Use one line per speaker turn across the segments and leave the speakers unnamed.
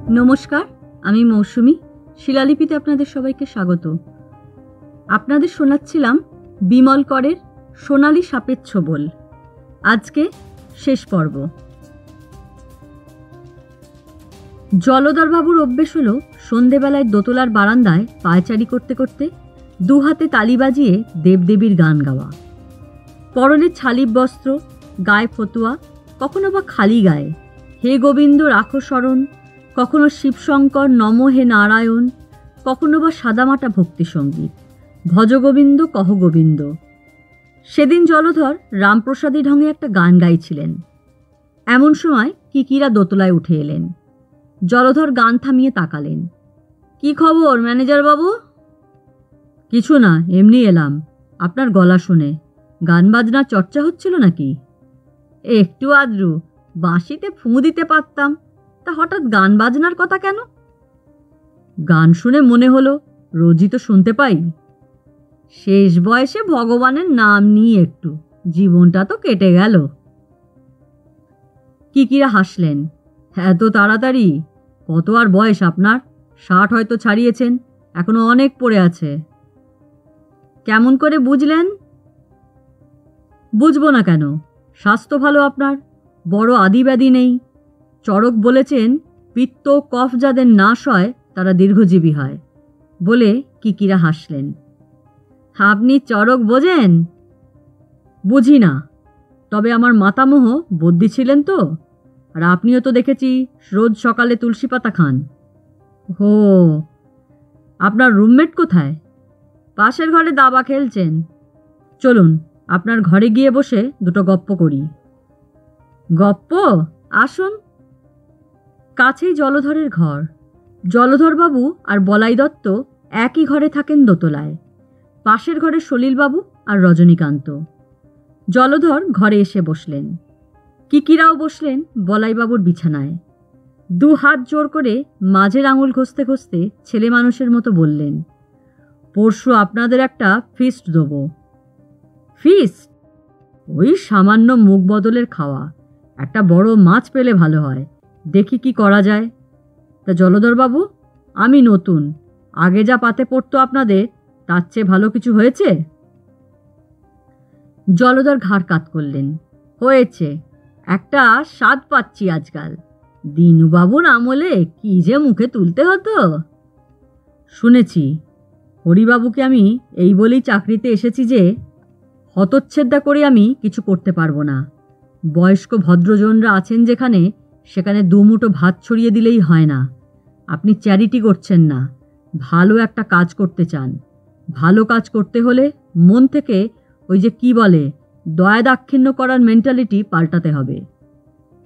নমস্কার, আমি মৌসুমী। শিলালিপিতে আপনাদের সবাইকে স্বাগত। আপনাদের শোনাচ্ছিলাম বিমল করের সোনালি সাপের ছোবল। আজকে শেষ পর্ব। জলধরবাবুর অভ্যেস হলো সন্ধেবেলায় দোতলার বারান্দায় পায়চারি করতে করতে দু হাতে তালি বাজিয়ে দেবদেবীর গান গাওয়া। পরনে ছালিব বস্ত্র, গায়ে ফতুয়া, কখনো বা খালি গায়ে হে গোবিন্দ রাখো শরণ, কখনো শিবশঙ্কর নম হে নারায়ণ, কখনো বা সাদামাটা ভক্তিসঙ্গীত ভজ গোবিন্দ কহ গোবিন্দ। সেদিন জলধর রামপ্রসাদী ঢঙে একটা গান গাইছিলেন। এমন সময় কিকিরা দোতলায় উঠে এলেন। জলধর গান থামিয়ে তাকালেন। কি খবর ম্যানেজার বাবু? কিছু না, এমনি এলাম। আপনার গলা শুনে গান বাজনার চর্চা হচ্ছিল নাকি? একটু আদ্রু, বাঁশিতে ফুঁ দিতে পারতাম, তা হঠাৎ গান বাজনার কথা কেন? গান শুনে মনে হলো, রোজই তো শুনতে পাই। শেষ বয়সে ভগবানের নাম নিয়ে একটু, জীবনটা তো কেটে গেল। কিকিরা হাসলেন। এত তাড়াতাড়ি? কত আর বয়স আপনার? 60 হয়তো ছাড়িয়েছেন, এখনো অনেক পড়ে আছে। কেমন করে বুঝলেন? বুঝবো না কেন, স্বাস্থ্য ভালো আপনার, বড় আদিব্যাধি নেই। চরক বলেছেন পিত্ত কফ যাদের নাশ হয় তারা দীর্ঘজীবী হয়। বলে কিকিরা হাসলেন। আপনি চরক বোঝেন? বুঝি না, তবে আমার মাতামহ বদ্যি ছিলেন তো, আর আপনিও তো দেখেছি রোজ সকালে তুলসী পাতা খান। হো, আপনার রুমমেট কোথায়? পাশের ঘরে দাবা খেলছেন। চলুন আপনার ঘরে গিয়ে বসে দুটো গপ্প করি। গপ্প? আসুন। কাছেই জলধরের ঘর। জলধরবাবু আর বলাই দত্ত একই ঘরে থাকেন দোতলায়। পাশের ঘরে সলিলবাবু আর রজনীকান্ত। জলধর ঘরে এসে বসলেন। কিকিরাও বসলেন বলাইবাবুর বিছানায়। 2 হাত জোর করে মাঝের আঙুল ঘষতে ঘষতে ছেলে মানুষের মতো বললেন, পরশু আপনাদের একটা ফিস্ট দেব। ফিস্ট? ওই সামান্য মুখ বদলের খাওয়া। একটা বড় মাছ পেলে ভালো হয়, দেখি কি করা যায়। তা জলধরবাবু, আমি নতুন, আগে যা পাতে পড়তো আপনাদের তার চেয়ে ভালো কিছু হয়েছে? জলধর ঘাড় কাত করলেন। হয়েছে, একটা স্বাদ পাচ্ছি আজকাল। দিনুবাবুর আমলে কি যে মুখে তুলতে হতো। শুনেছি। হরিবাবুকে আমি এই বলেই চাকরিতে এসেছি যে হতচ্ছেদা করে আমি কিছু করতে পারবো না। বয়স্ক ভদ্রজনরা আছেন যেখানে, সেখানে 2 মুঠো ভাত ছড়িয়ে দিলেই হয় না। আপনি চ্যারিটি করছেন না, ভালো একটা কাজ করতে চান। ভালো কাজ করতে হলে মন থেকে ওই যে কি বলে দয়া দাক্ষিণ্য করার মেন্টালিটি পাল্টাতে হবে।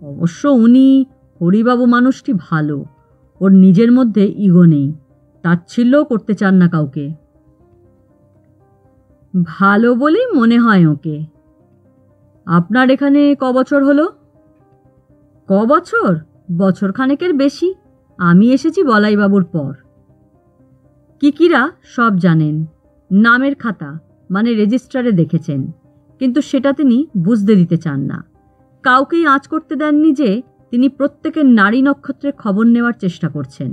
অবশ্য উনি হরিবাবু মানুষটি ভালো, ওর নিজের মধ্যে ইগো নেই, তাচ্ছিল্যও করতে চান না কাউকে। ভালো বলেই মনে হয় ওকে। আপনার এখানে ক বছর হলো? ক বছর? বছর খানেকের বেশি। আমি এসেছি বলাইবাবুর পর। কিকিরা সব জানেন। নামের খাতা মানে রেজিস্ট্রারে দেখেছেন, কিন্তু সেটা তিনি বুঝতে দিতে চান না। কাউকেই আঁচ করতে দেননি যে তিনি প্রত্যেকের নারী নক্ষত্রের খবর নেওয়ার চেষ্টা করছেন।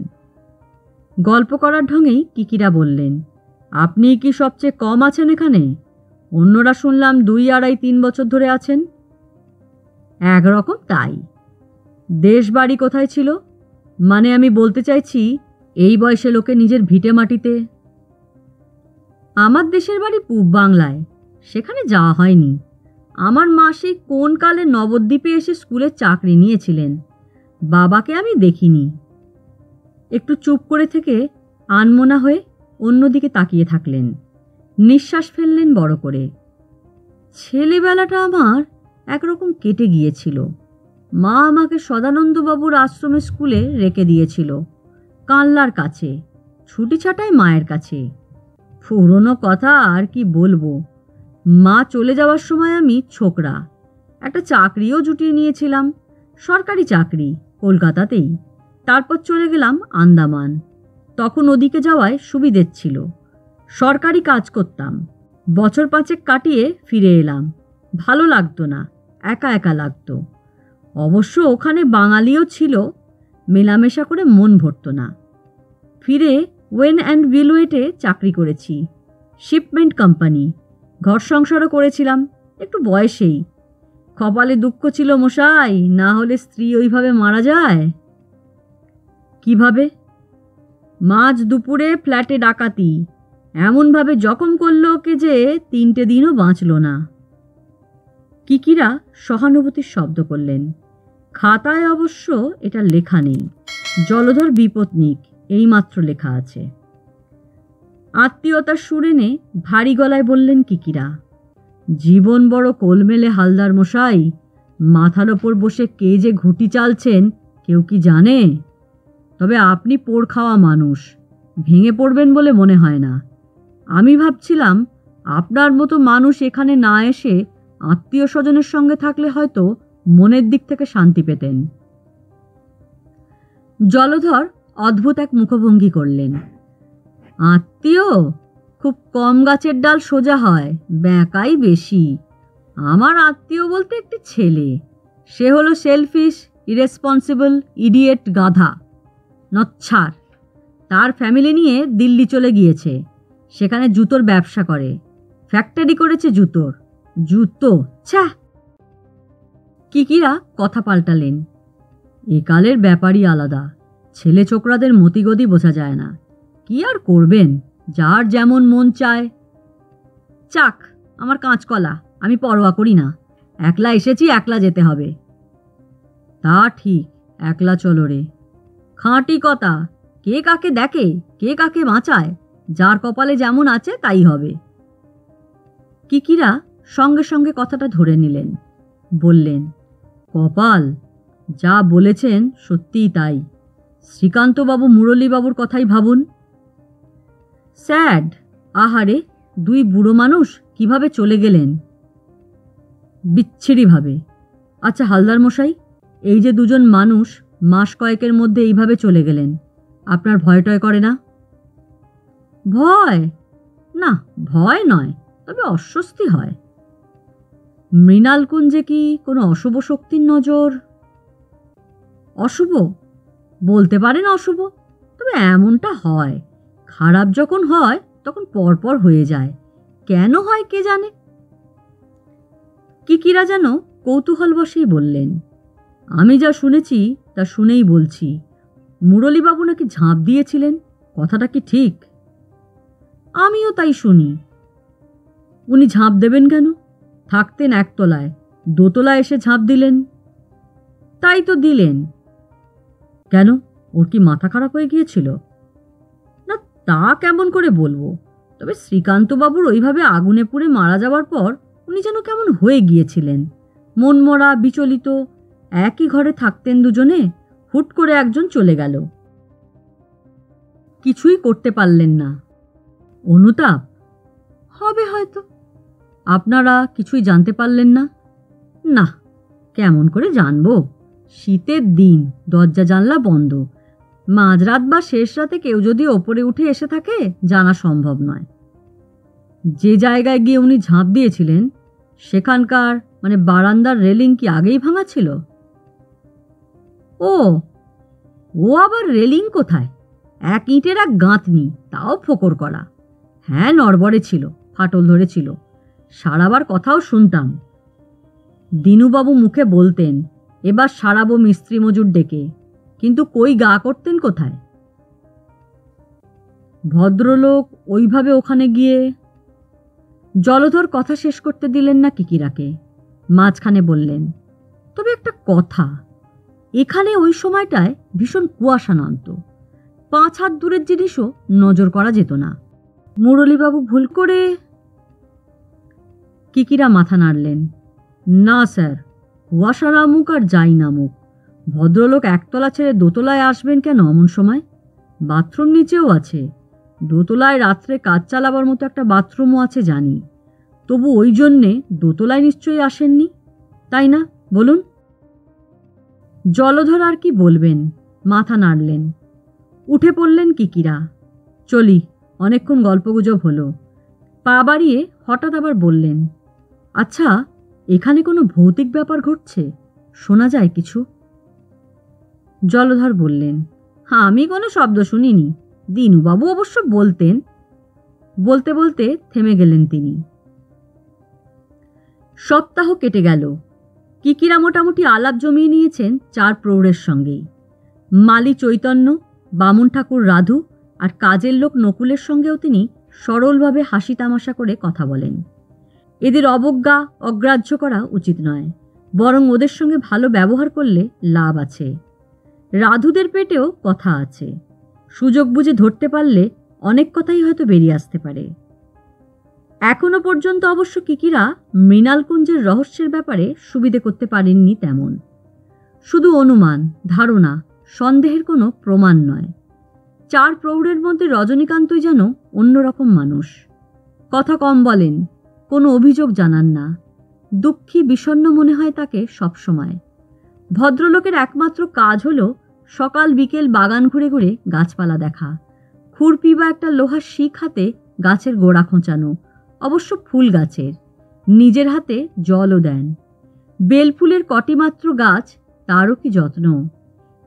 গল্প করার ঢঙেই কিকিরা বললেন, আপনি কি সবচেয়ে কম আছেন এখানে? অন্যরা শুনলাম 2, 2.5, 3 বছর ধরে আছেন। একরকম তাই। দেশ বাড়ি কোথায় ছিল? মানে আমি বলতে চাইছি, এই বয়সে লোকে নিজের ভিটে মাটিতে। আমার দেশের বাড়ি পূব বাংলায়, সেখানে যাওয়া হয়নি। আমার মা সেই কোন কালে নবদ্বীপে এসে স্কুলে চাকরি নিয়েছিলেন, বাবাকে আমি দেখিনি। একটু চুপ করে থেকে আনমনা হয়ে অন্যদিকে তাকিয়ে থাকলেন। নিঃশ্বাস ফেললেন বড় করে। ছেলেবেলাটা আমার একরকম কেটে গিয়েছিল। মা আমাকে সদানন্দবাবুর আশ্রমে স্কুলে রেখে দিয়েছিল, কানলার কাছে, ছুটি ছাটায় মায়ের কাছে। পুরনো কথা আর কি বলবো। মা চলে যাওয়ার সময় আমি ছোকরা, একটা চাকরিও জুটিয়ে নিয়েছিলাম, সরকারি চাকরি, কলকাতাতেই। তারপর চলে গেলাম আন্দামান। তখন ওদিকে যাওয়ায় সুবিধের ছিল, সরকারি কাজ করতাম। বছর 5 কাটিয়ে ফিরে এলাম। ভালো লাগতো না, একা একা লাগতো। অবশ্য ওখানে বাঙালিও ছিল, মেলামেশা করে মন ভরত না। ফিরে ওয়েন অ্যান্ড বিলওয়েটে চাকরি করেছি, শিপমেন্ট কোম্পানি। ঘর সংসারও করেছিলাম একটু বয়সেই। কপালে দুঃখ ছিল মশাই, না হলে স্ত্রী ওইভাবে মারা যায়। কিভাবে? মাঝ দুপুরে ফ্ল্যাটে ডাকাতি, এমনভাবে জখম করল ওকে যে 3টে দিনও বাঁচল না। কিকিরা সহানুভূতির শব্দ করলেন। খাতায় অবশ্য এটা লেখা নেই। জলধর বিপত্নিক এইমাত্র লেখা আছে। আত্মীয়তার সুর এনে ভারী গলায় বললেন কিকিরা, জীবন বড় কোলমেলে হালদার মশাই। মাথার ওপর বসে কে যে ঘুটি চালছেন কেউ কি জানে? তবে আপনি পোড় খাওয়া মানুষ, ভেঙে পড়বেন বলে মনে হয় না। আমি ভাবছিলাম আপনার মতো মানুষ এখানে না এসে আত্মীয় স্বজনের সঙ্গে থাকলে হয়তো মনের দিক থেকে শান্তি পেতেন। জলধর অদ্ভুত এক মুখভঙ্গি করলেন। আত্মীয়? খুব কম গাছের ডাল সোজা হয়, ব্যাঁকাই বেশি। আমার আত্মীয় বলতে একটি ছেলে, সে হলো সেলফিশ, ইরেসপন্সিবল, ইডিয়েট, গাধা, নচ্ছার। তার ফ্যামিলি নিয়ে দিল্লি চলে গিয়েছে, সেখানে জুতোর ব্যবসা করে, ফ্যাক্টরি করেছে জুতোর। জুতো? ছ্যা! কিকিরা কথা পাল্টালেন। একালের ব্যাপারই আলাদা, ছেলে ছোকরাদের মতিগতি বোঝা যায় না। কি আর করবেন, যার যেমন মন চায়। চাক, আমার কাঁচকলা, আমি পরোয়া করি না। একলা এসেছি, একলা যেতে হবে। তা ঠিক, একলা চলো রে। খাঁটি কথা, কে কাকে দেখে, কে কাকে বাঁচায়, যার কপালে যেমন আছে তাই হবে। কিকিরা সঙ্গে সঙ্গে কথাটা ধরে নিলেন, বললেন, কপাল? যা বলেছেন সত্যিই তাই। শ্রীকান্তবাবু মুরলীবাবুর কথাই ভাবুন। স্যাড, আহারে, 2 বুড়ো মানুষ কিভাবে চলে গেলেন বিচ্ছিরিভাবে। আচ্ছা হালদার মশাই, এই যে 2জন মানুষ মাস কয়েকের মধ্যে এইভাবে চলে গেলেন, আপনার ভয় টয় করে না? ভয়? না, ভয় নয়, তবে অস্বস্তি হয়। মৃণালকুঞ্জে কি কোনো অশুভ শক্তির নজর? অশুভ বলতে পারেন, অশুভ। তবে এমনটা হয়, খারাপ যখন হয় তখন পরপর হয়ে যায়। কেন হয় কে জানে। কিকিরা যেন কৌতূহল বশেই বললেন, আমি যা শুনেছি তা শুনেই বলছি। মুরলীবাবু নাকি ঝাঁপ দিয়েছিলেন, কথাটা কি ঠিক? আমিও তাই শুনি। উনি ঝাঁপ দেবেন কেন? থাকতেন একতলায়, দোতলায় এসে ঝাঁপ দিলেন। তাই তো দিলেন। কেন, ওর কি মাথা খারাপ হয়ে গিয়েছিল? না, তা কেমন করে বলবো, তবে শ্রীকান্তবাবুর ওইভাবে আগুনে পুড়ে মারা যাওয়ার পর উনি যেন কেমন হয়ে গিয়েছিলেন, মনমরা, বিচলিত। একই ঘরে থাকতেন দুজনে, হুট করে একজন চলে গেল, কিছুই করতে পারলেন না। অনুতাপ হবে হয়তো। আপনারা কিছুই জানতে পারলেন না? না, কেমন করে জানবো? শীতের দিন, দরজা জানলা বন্ধ, মাঝরাত বা শেষ রাতে কেউ যদি ওপরে উঠে এসে থাকে জানা সম্ভব নয়। যে জায়গায় গিয়ে উনি ঝাঁপ দিয়েছিলেন সেখানকার মানে বারান্দার রেলিং কি আগেই ভাঙা ছিল? ও ও আবার রেলিং কোথায়, 1 ইটের এক গাঁথনি, তাও ফোকর করা। হ্যাঁ, নড়বড়ে ছিল, ফাটল ধরেছিল, সারাবার কথাও শুনতাম। দিনুবাবু মুখে বলতেন, এবার সারাবো মিস্ত্রি মজুর ডেকে, কিন্তু কই গা করতেন কোথায়? ভদ্রলোক ওইভাবে ওখানে গিয়ে। জলধর কথা শেষ করতে দিলেন না কিকিরাকে, মাঝখানে বললেন, তবে একটা কথা, এখানে ওই সময়টায় ভীষণ কুয়াশা নামত, 5 হাত দূরের জিনিসও নজর করা যেত না। মুরলীবাবু ভুল করে? কিকিরা মাথা নাড়লেন। না স্যার, কুয়াশা নামুক আর যাই নামুক, ভদ্রলোক একতলা ছেড়ে দোতলায় আসবেন কেন অমন সময়? বাথরুম নিচেও আছে, দোতলায় রাত্রে কাজ চালাবার মতো একটা বাথরুমও আছে জানি, তবু ওই জন্যে দোতলায় নিশ্চয়ই আসেননি, তাই না বলুন? জলধর আর কি বলবেন, মাথা নাড়লেন। উঠে পড়লেন কিকিরা। চলি, অনেকক্ষণ গল্পগুজব হলো। পা বাড়িয়ে হঠাৎ আবার বললেন, আচ্ছা, এখানে কোনো ভৌতিক ব্যাপার ঘটছে? শোনা যায় কিছু? জলধর বললেন, আমি কোনো শব্দ শুনিনি। দিনুবাবু অবশ্য বলতেন। বলতে বলতে থেমে গেলেন তিনি। সপ্তাহ কেটে গেল। কিকিরা মোটামুটি আলাপ জমিয়ে নিয়েছেন 4 প্রৌঢ়ের সঙ্গেই। মালি চৈতন্য, বামুন ঠাকুর রাধু আর কাজের লোক নকুলের সঙ্গেও তিনি সরলভাবে হাসি তামাশা করে কথা বলেন। এদের অবজ্ঞা অগ্রাহ্য করা উচিত নয়, বরং ওদের সঙ্গে ভালো ব্যবহার করলে লাভ আছে। রাধুদের পেটেও কথা আছে, সুযোগ বুঝে ধরতে পারলে অনেক কথাই হয়তো বেরিয়ে আসতে পারে। এখনো পর্যন্ত অবশ্য কিকিরা মৃণালকুঞ্জের রহস্যের ব্যাপারে সুবিধে করতে পারেননি তেমন। শুধু অনুমান, ধারণা, সন্দেহের কোনো প্রমাণ নয়। 4 প্রৌঢ়ের মধ্যে রজনীকান্তই যেন অন্যরকম মানুষ। কথা কম বলেন, কোনো অভিযোগ জানান না। দুঃখী বিষণ্ণ মনে হয় তাকে সবসময়। ভদ্রলোকের একমাত্র কাজ হলো সকাল বিকেল বাগান ঘুরে ঘুরে গাছপালা দেখা, খুরপি বা একটা লোহার শিক হাতে গাছের গোড়া খোঁচানো, অবশ্য ফুল গাছের। নিজের হাতে জলও দেন। বেলফুলের কটিমাত্র গাছ, তারও কি যত্ন।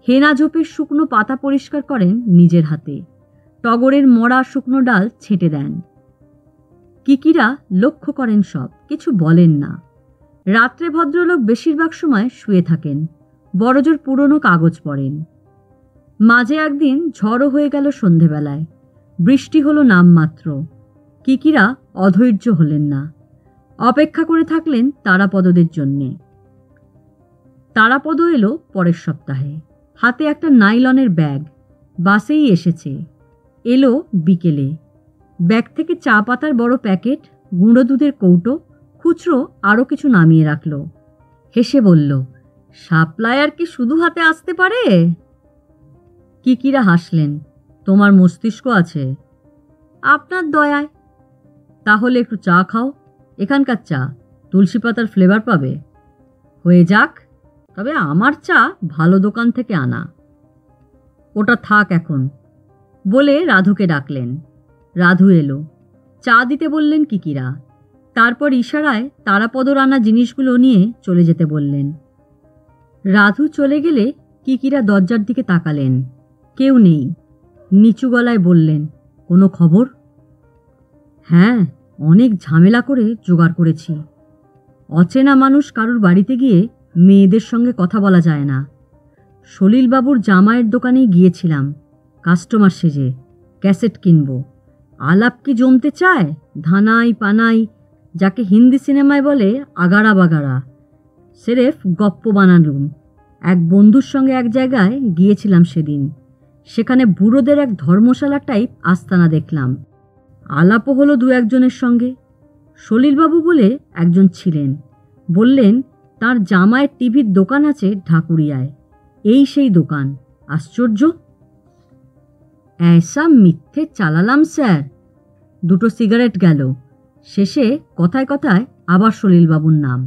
হেনা ঝোপের শুকনো পাতা পরিষ্কার করেন নিজের হাতে। টগরের মরা শুকনো ডাল ছেঁটে দেন। কিকিরা লক্ষ্য করেন সব, কিছু বলেন না। রাত্রে ভদ্রলোক বেশিরভাগ সময় শুয়ে থাকেন, বড়জোর পুরনো কাগজ পড়েন। মাঝে একদিন ঝড়ও হয়ে গেল সন্ধেবেলায়। বৃষ্টি হলো নামমাত্র। কিকিরা অধৈর্য হলেন না, অপেক্ষা করে থাকলেন তারাপদদের জন্যে। তারাপদ এলো পরের সপ্তাহে, হাতে একটা নাইলনের ব্যাগ। বাসেই এসেছে। এলো বিকেলে। ব্যাগ থেকে চা পাতার বড় প্যাকেট, গুঁড়ো দুধের কৌটো, খুচরো আরও কিছু নামিয়ে রাখল। হেসে বলল, সাপ্লায়ার কি শুধু হাতে আসতে পারে? কিকিরা হাসলেন। তোমার মস্তিষ্ক আছে। আপনার দয়ায়। তাহলে একটু চা খাও। এখানকার চা তুলসী পাতার ফ্লেভার পাবে। হয়ে যাক, তবে আমার চা ভালো দোকান থেকে আনা। ওটা থাক এখন, বলে রাধুকে ডাকলেন। রাধু এলো। চা দিতে বললেন কিকিরা। তারপর ইশারায় তারাপদর আনা জিনিসগুলো নিয়ে চলে যেতে বললেন। রাধু চলে গেলে কিকিরা দরজার দিকে তাকালেন। কেউ নেই। নিচু গলায় বললেন, কোনো খবর? হ্যাঁ, অনেক ঝামেলা করে জোগাড় করেছি। অচেনা মানুষ কারুর বাড়িতে গিয়ে মেয়েদের সঙ্গে কথা বলা যায় না। সলিলবাবুর জামাইয়ের দোকানেই গিয়েছিলাম কাস্টমার সেজে, ক্যাসেট কিনব। আলাপ কি জমতে চায়, ধানাই পানাই, যাকে হিন্দি সিনেমায় বলে আগাড়া বাগাড়া। সেরেফ গপ্প বানালুম। এক বন্ধুর সঙ্গে এক জায়গায় গিয়েছিলাম সেদিন। সেখানে বুড়োদের এক ধর্মশালা টাইপ আস্তানা দেখলাম। আলাপও হলো 2-1 সঙ্গে। সলিলবাবু বলে একজন ছিলেন। বললেন তার জামাইয়ের টিভির দোকান আছে ঢাকুরিয়ায়। এই সেই দোকান। আশ্চর্য। ऐसा মিথ্যে চালালাম স্যার। 2 সিগারেট গেল। শেষে কথায় কথায় আবার সলিলবাবুর নাম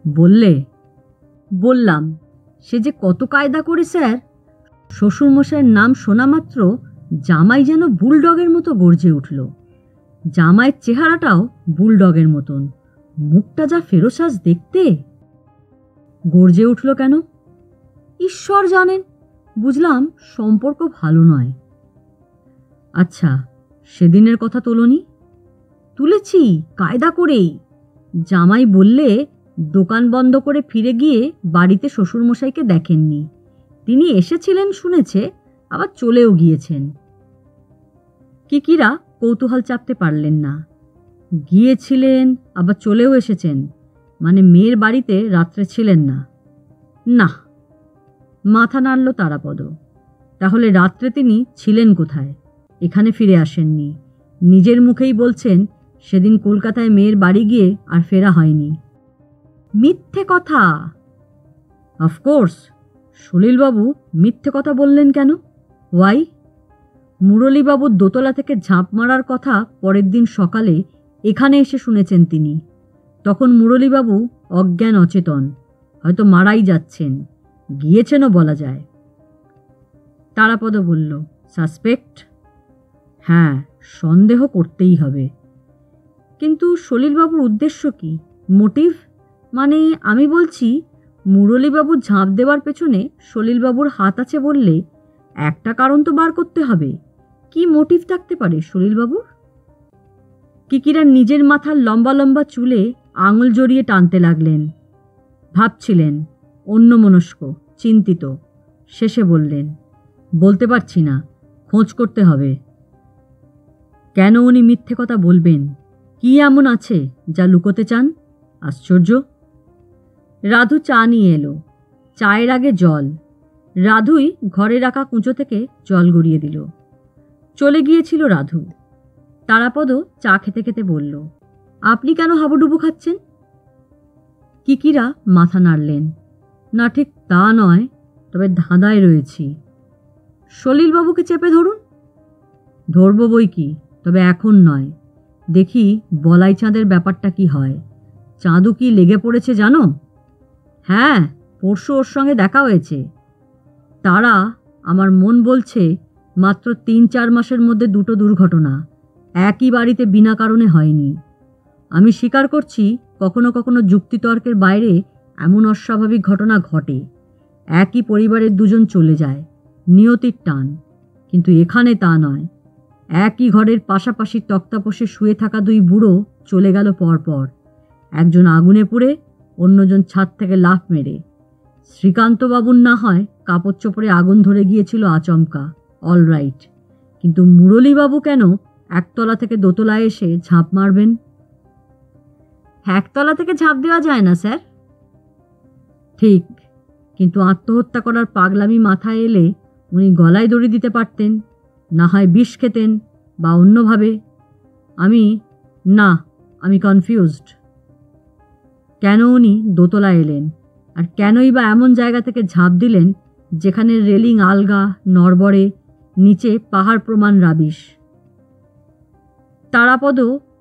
বললে। বললাম, সে যে কত কায়দা করে স্যার। শ্বশুরমশাইয়ের নাম শোনা মাত্র জামাই যেন বুলডগের মতো গর্জে উঠল। জামাইয়ের চেহারাটাও বুলডগের মতন, মুখটা যা ফেরোসাজ দেখতে। গর্জে উঠল কেন? ঈশ্বর জানেন। বুঝলাম সম্পর্ক ভালো নয়। আচ্ছা, সেদিনের কথা তোলনি? তুলেছি, কায়দা করেই। জামাই বললে দোকান বন্ধ করে ফিরে গিয়ে বাড়িতে শ্বশুরমশাইকে দেখেননি। তিনি এসেছিলেন শুনেছে, আবার চলেও গিয়েছেন। কিকিরা কৌতূহল চাপতে পারলেন না। গিয়েছিলেন আবার চলেও এসেছেন, মানে মেয়ের বাড়িতে রাত্রে ছিলেন না? না। মাথা নাড়ল তারাপদ। তাহলে রাত্রে তিনি ছিলেন কোথায়? এখানে ফিরে আসেননি। নিজের মুখেই বলছেন সেদিন কলকাতায় মেয়ের বাড়ি গিয়ে আর ফেরা হয়নি। মিথ্যে কথা। অফকোর্স। সলিলবাবু মিথ্যে কথা বললেন কেন? ওয়াই? মুরলীবাবুর দোতলা থেকে ঝাঁপ মারার কথা পরের দিন সকালে এখানে এসে শুনেছেন তিনি। তখন মুরলীবাবু অজ্ঞান অচেতন, হয়তো মারাই যাচ্ছেন, গিয়েছেনও বলা যায়। তারাপদ বলল, সাসপেক্ট? হ্যাঁ, সন্দেহ করতেই হবে। কিন্তু সলিলবাবুর উদ্দেশ্য কি? মোটিভ? মানে আমি বলছি মুরলীবাবু ঝাঁপ দেওয়ার পেছনে সলিলবাবুর হাত আছে বললে একটা কারণ তো বার করতে হবে। কি মোটিভ থাকতে পারে সলিলবাবুর? কিকিরা নিজের মাথার লম্বা লম্বা চুলে আঙুল জড়িয়ে টানতে লাগলেন। ভাবছিলেন, অন্যমনস্ক, চিন্তিত। শেষে বললেন, বলতে পারছি না, খোঁজ করতে হবে। কেন উনি মিথ্যে কথা বলবেন? কি এমন আছে যা লুকোতে চান? আশ্চর্য। রাধু চা নিয়ে এলো। চায়ের আগে জল। রাধুই ঘরে রাখা কুঁচো থেকে জল গড়িয়ে দিল। চলে গিয়েছিল রাধু। তারাপদ চা খেতে খেতে বলল, আপনি কেন হাবুডুবু খাচ্ছেন? কিকিরা মাথা নাড়লেন। না, ঠিক তা নয়, তবে ধাঁধায় রয়েছি। সলিলবাবুকে চেপে ধরুন। ধরব বই কি, তবে এখন নয়। দেখি বলাই চাঁদের ব্যাপারটা কি হয়। চাঁদু কি লেগে পড়েছে জানো? হ্যাঁ, পরশু ওর সঙ্গে দেখা হয়েছে। তারা, আমার মন বলছে, মাত্র ৩-৪ মাসের মধ্যে দুটো দুর্ঘটনা একই বাড়িতে বিনা কারণে হয়নি। আমি স্বীকার করছি, কখনো কখনো যুক্তিতর্কের বাইরে এমন অস্বাভাবিক ঘটনা ঘটে। একই পরিবারের দুজন চলে যায়, নিয়তির টান। কিন্তু এখানে তা নয়। একই ঘরের পাশাপাশি তক্তাপোষে শুয়ে থাকা দুই বুড়ো চলে গেল পরপর। একজন আগুনে পুড়ে, অন্যজন ছাদ থেকে লাফ মেরে। শ্রীকান্তবাবুর না হয় কাপড় চোপড়ে আগুন ধরে গিয়েছিল আচমকা, অলরাইট। কিন্তু মুরলীবাবু কেন একতলা থেকে দোতলায় এসে ঝাঁপ মারবেন? একতলা থেকে ঝাঁপ দেওয়া যায় না স্যার। ঠিক, কিন্তু আত্মহত্যা করার পাগলামি মাথায় এলে উনি গলায় দড়ি দিতে পারতেন, না হয় বিষ খেতেন, বা অন্যভাবে। আমি কনফিউজড। কেন উনি দোতলায় এলেন, আর কেনই বা এমন জায়গা থেকে ঝাঁপ দিলেন যেখানে রেলিং আলগা, নড়বড়ে, নিচে পাহাড় প্রমাণ রাবিশ? তারাপদ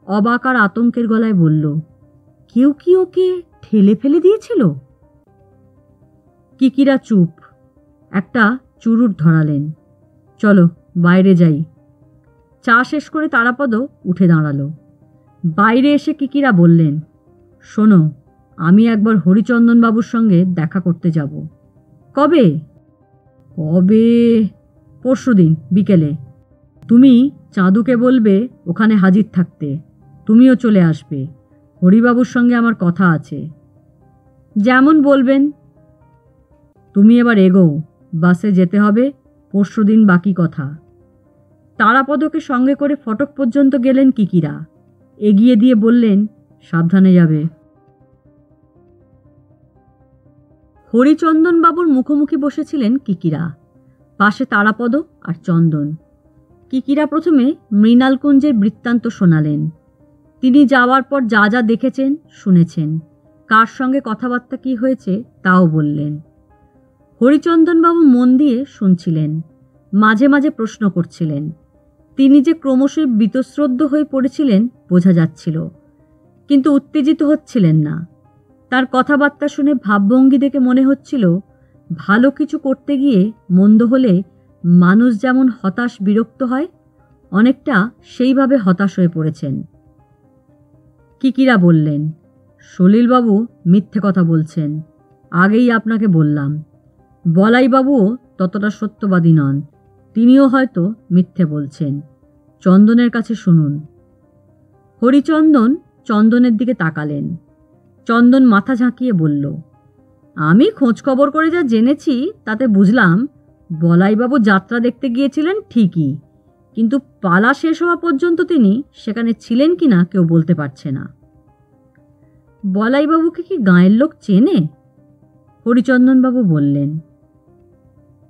অবাক আর আতঙ্কের গলায় বলল, কেউ কি ওকে ঠেলে ফেলে দিয়েছিল? কিকিরা চুপ। একটা চুরুট ধরালেন। চলো বাইরে যাই। চা শেষ করে তারাপদ উঠে দাঁড়ালো। বাইরে এসে কিকিরা বললেন, শোনো, আমি একবার হরিচন্দনবাবুর সঙ্গে দেখা করতে যাব। কবে? পরশুদিন বিকেলে। তুমি চাঁদুকে বলবে ওখানে হাজির থাকতে। তুমিও চলে আসবে। হরিবাবুর সঙ্গে আমার কথা আছে। যেমন বলবেন। তুমি এবার এগোও, বাসে যেতে হবে। পরশুদিন বাকি কথা। তারাপদকে সঙ্গে করে ফটক পর্যন্ত গেলেন কিকিরা। এগিয়ে দিয়ে বললেন, সাবধানে যাবে। হরিচন্দনবাবুর মুখোমুখি বসেছিলেন কিকিরা, পাশে তারাপদ আর চন্দন। কিকিরা প্রথমে মৃণালকুঞ্জের বৃত্তান্ত শোনালেন। তিনি যাওয়ার পর যা যা দেখেছেন, শুনেছেন, কার সঙ্গে কথাবার্তা কি হয়েছে তাও বললেন। হরিচন্দনবাবু মন দিয়ে শুনছিলেন, মাঝে মাঝে প্রশ্ন করছিলেন। তিনি যে ক্রমশই বীতশ্রদ্ধ হয়ে পড়েছিলেন বোঝা যাচ্ছিল, কিন্তু উত্তেজিত হচ্ছিলেন না। তার কথাবার্তা শুনে ভাবভঙ্গি দেখে মনে হচ্ছিল, ভালো কিছু করতে গিয়ে মন্দ হলে মানুষ যেমন হতাশ বিরক্ত হয়, অনেকটা সেইভাবে হতাশ হয়ে পড়েছেন। কিকিরা বললেন, সলিলবাবু মিথ্যে কথা বলছেন। আগেই আপনাকে বললাম। বলাইবাবুও ততটা সত্যবাদী নন। তিনিও হয়তো মিথ্যে বলছেন। চন্দনের কাছে শুনুন। হরিচন্দন চন্দনের দিকে তাকালেন। চন্দন মাথা ঝাঁকিয়ে বলল, আমি খোঁজ খবর করে যা জেনেছি তাতে বুঝলাম বলাইবাবু যাত্রা দেখতে গিয়েছিলেন ঠিকই, কিন্তু পালা শেষ হওয়া পর্যন্ত তিনি সেখানে ছিলেন কিনা কেউ বলতে পারছে না। বলাইবাবুকে কি গাঁয়ের লোক চেনে? হরিচন্দনবাবু বললেন,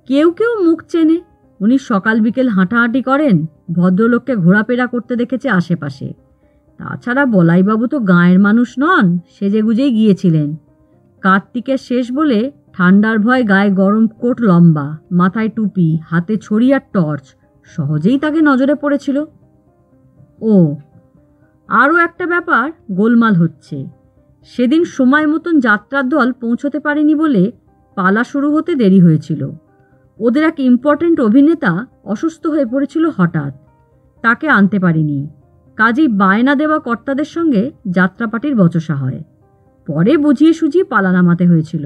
কেউ কেউ মুখ চেনে। উনি সকাল বিকেল হাঁটাহাঁটি করেন, ভদ্রলোককে ঘোরাফেরা করতে দেখেছে আশেপাশে। তাছাড়া বলাইবাবু তো গাঁয়ের মানুষ নন, সেজেগুজেই গিয়েছিলেন। কার্তিকের শেষ বলে ঠান্ডার ভয় গায়ে গরম কোট লম্বা, মাথায় টুপি, হাতে ছড়ি আর টর্চ, সহজেই তাকে নজরে পড়েছিল। ও, আরও একটা ব্যাপার গোলমাল হচ্ছে। সেদিন সময় মতন যাত্রার দল পৌঁছতে পারেনি বলে পালা শুরু হতে দেরি হয়েছিল। ওদের এক ইম্পর্ট্যান্ট অভিনেতা অসুস্থ হয়ে পড়েছিল হঠাৎ, তাকে আনতে পারেনি। কাজেই বায়না দেওয়া কর্তাদের সঙ্গে যাত্রাপাটির বচসা হয়। পরে বুঝিয়ে সুঝিয়ে পালা নামাতে হয়েছিল।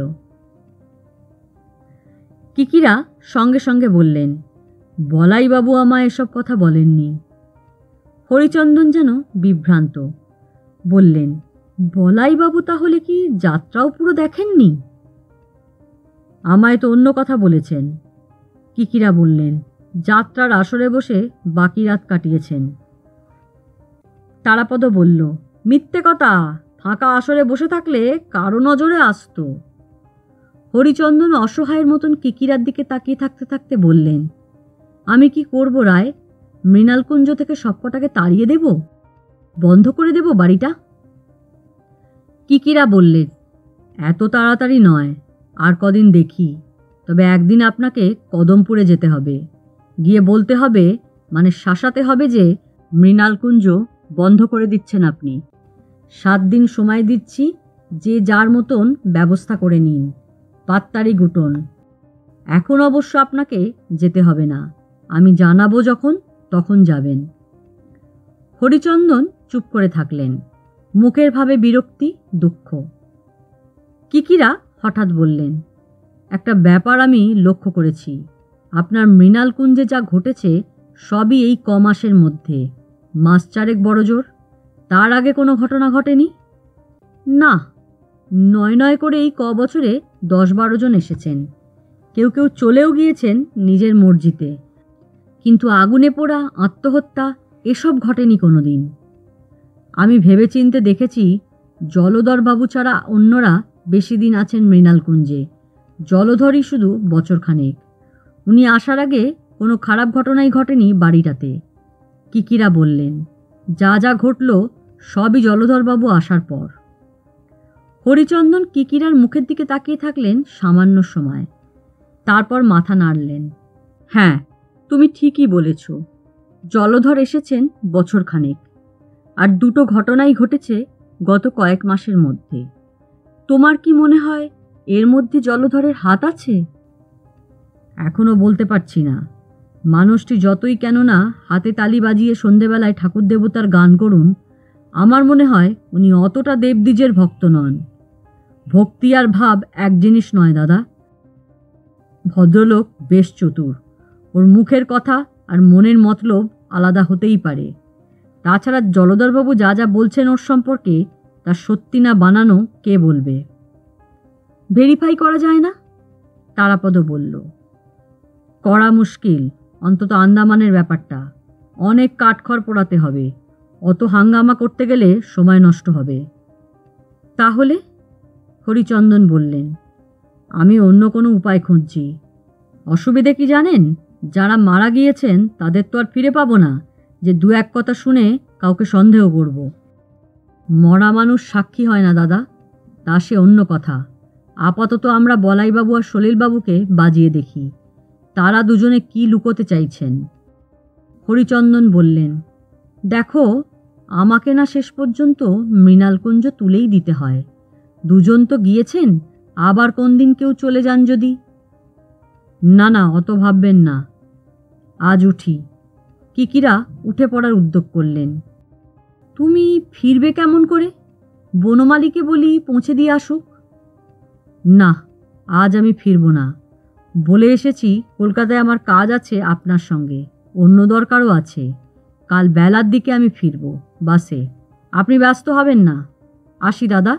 কিকিরা সঙ্গে সঙ্গে বললেন, বলাইবাবু আমায় এসব কথা বলেননি। হরিচন্দন যেন বিভ্রান্ত, বললেন, বলাইবাবু তাহলে কি যাত্রাও পুরো দেখেননি? আমায় তো অন্য কথা বলেছেন। কিকিরা বললেন, যাত্রার আসরে বসে বাকি রাত কাটিয়েছেন। তারাপদ বলল, মিথ্যে কথা, ফাঁকা আসরে বসে থাকলে কারো নজরে আসতো। হরিচন্দন অসহায়ের মতন কিকিরার দিকে তাকিয়ে থাকতে থাকতে বললেন, আমি কি করব রায়? মৃণালকুঞ্জ থেকে সবকটাকে তাড়িয়ে দেব? বন্ধ করে দেব বাড়িটা? কিকিরা বললেন, এত তাড়াতাড়ি নয়, আর কদিন দেখি। তবে একদিন আপনাকে কদমপুরে যেতে হবে, গিয়ে বলতে হবে, মানে শাসাতে হবে যে মৃণালকুঞ্জ বন্ধ করে দিচ্ছেন আপনি। 7 দিন সময় দিচ্ছি, যে যার মতন ব্যবস্থা করে নিন, পাত্তারি গুটন। এখন অবশ্য আপনাকে যেতে হবে না, আমি জানাবো যখন তখন যাবেন। হরিচন্দন চুপ করে থাকলেন, মুখের ভাবে বিরক্তি, দুঃখ। কিকিরা হঠাৎ বললেন, একটা ব্যাপার আমি লক্ষ্য করেছি। আপনার মৃণালকুঞ্জে যা ঘটেছে সবই এই কমাসের মধ্যে, মাস 4 বড় জোর। তার আগে কোনো ঘটনা ঘটেনি? না, নয় করে এই বছরে 10-12 জন এসেছেন। কেউ কেউ চলেও গিয়েছেন নিজের মর্জিতে, কিন্তু আগুনে পোড়া, আত্মহত্যা এসব ঘটেনি কোনো দিন। আমি ভেবেচিন্তে দেখেছি, জলধরবাবু ছাড়া অন্যরা বেশি দিন আছেন মৃণালকুঞ্জে, জলধরই শুধু বছরখানেক। উনি আসার আগে কোনো খারাপ ঘটনাই ঘটেনি বাড়িটাতে। কিকিরা বললেন, যা যা ঘটল সবই জলধরবাবু আসার পর। হরিচন্দন কিকিরার মুখের দিকে তাকিয়ে থাকলেন সামান্য সময়, তারপর মাথা নাড়লেন। হ্যাঁ, তুমি ঠিকই বলেছ, জলধর এসেছেন বছরখানেক, আর 2টো ঘটনাই ঘটেছে গত কয়েক মাসের মধ্যে। তোমার কি মনে হয় এর মধ্যে জলধরের হাত আছে? এখনো বলতে পারছি না। মানুষটি যতই কেননা হাতে তালি বাজিয়ে সন্ধেবেলায় ঠাকুর দেবতার গান করুন, আমার মনে হয় উনি অতটা দেবদ্বিজের ভক্ত নন। ভক্তি আর ভাব এক জিনিস নয় দাদা। ভদ্রলোক বেশ চতুর, ওর মুখের কথা আর মনের মতলব আলাদা হতেই পারে। তাছাড়া জলধরবাবু যা যা বলছেন ওর সম্পর্কে, তা সত্যি না বানানো কে বলবে? ভেরিফাই করা যায় না? তারাপদ বলল, করা মুশকিল, অন্তত আন্দামানের ব্যাপারটা। অনেক কাঠখড় পোড়াতে হবে, অত হাঙ্গামা করতে গেলে সময় নষ্ট হবে। তাহলে? হরিচন্দন বললেন, আমি অন্য কোনো উপায় খুঁজছি। অসুবিধে কি জানেন? যারা মারা গিয়েছেন তাদের তো আর ফিরে পাবো না যে 2-1 কথা শুনে কাউকে সন্দেহ করব। মরা মানুষ সাক্ষী হয় না দাদা, তা সে অন্য কথা। আপাতত আমরা বলাইবাবু আর সলিলবাবুকে বাজিয়ে দেখি, তারা দুজনে কি লুকোতে চাইছেন। হরিচন্দন বললেন, দেখো, আমাকে না শেষ পর্যন্ত মৃণালকুঞ্জ তুলেই দিতে হয়। 2 জন তো গিয়েছেন, আবার কোন দিন কেউ চলে যান যদি। না না, অত ভাববেন না, আজ উঠি। কিকিরা উঠে পড়ার উদ্যোগ করলেন। তুমি ফিরবে কেমন করে? বনমালীকে বলি পৌঁছে দিয়ে আসুক। না, আজ আমি ফিরব না। বলে এসেছি কলকাতায় আমার কাজ আছে আপনার সঙ্গে, অন্য দরকারও আছে। কাল বেলার দিকে আমি ফিরব বাসে, আপনি ব্যস্ত হবেন না। আসি দাদা,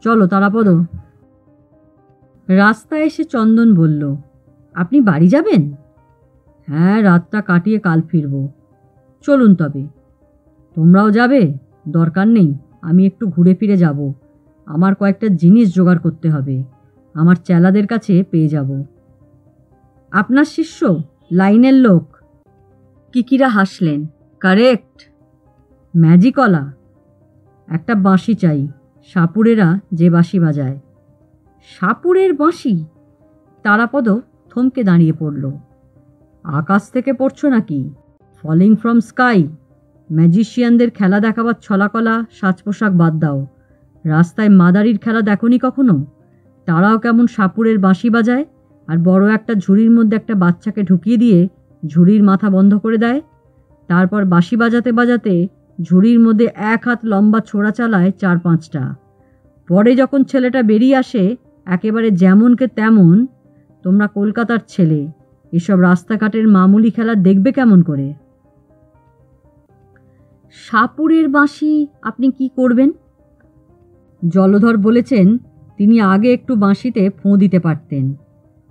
চলো তারাপদ। রাস্তায় এসে চন্দন বলল, আপনি বাড়ি যাবেন? হ্যাঁ, রাতটা কাটিয়ে কাল ফিরব। চলুন তবে। তোমরাও যাবে? দরকার নেই, আমি একটু ঘুরে ফিরে যাব। আমার কয়েকটা জিনিস জোগাড় করতে হবে, আমার চেলাদের কাছে পেয়ে যাব। আপনার শিষ্য? লাইনের লোক? কিকিরা হাসলেন। কারেক্ট। ম্যাজিকলা? একটা বাঁশি চাই, সাপুড়েরা যে বাঁশি বাজায়। সাপুড়ের বাঁশি? তারাপদ থমকে দাঁড়িয়ে পড়ল। আকাশ থেকে পড়ছো নাকি? Falling from sky? ম্যাজিশিয়ানদের খেলা দেখাবার ছলাকলা সাজ পোশাক বাদ দাও। রাস্তায় মাদারির খেলা দেখনি কখনো? তারাও কেমন সাপুড়ের বাঁশি বাজায়, আর বড় একটা ঝুড়ির মধ্যে একটা বাচ্চাকে ঢুকিয়ে দিয়ে ঝুড়ির মাথা বন্ধ করে দেয়। তারপর বাঁশি বাজাতে বাজাতে ঝুড়ির মধ্যে 1 হাত লম্বা ছোড়া চালায় 4-5টা। পরে যখন ছেলেটা বেরিয়ে আসে একেবারে যেমনকে তেমন, তোমরা কলকাতার ছেলে, এসব রাস্তাঘাটের মামুলি খেলা দেখবে কেমন করে? সাপুড়ের বাঁশি আপনি কি করবেন? জলধর বলেছেন তিনি আগে একটু বাঁশিতে ফোঁ দিতে পারতেন।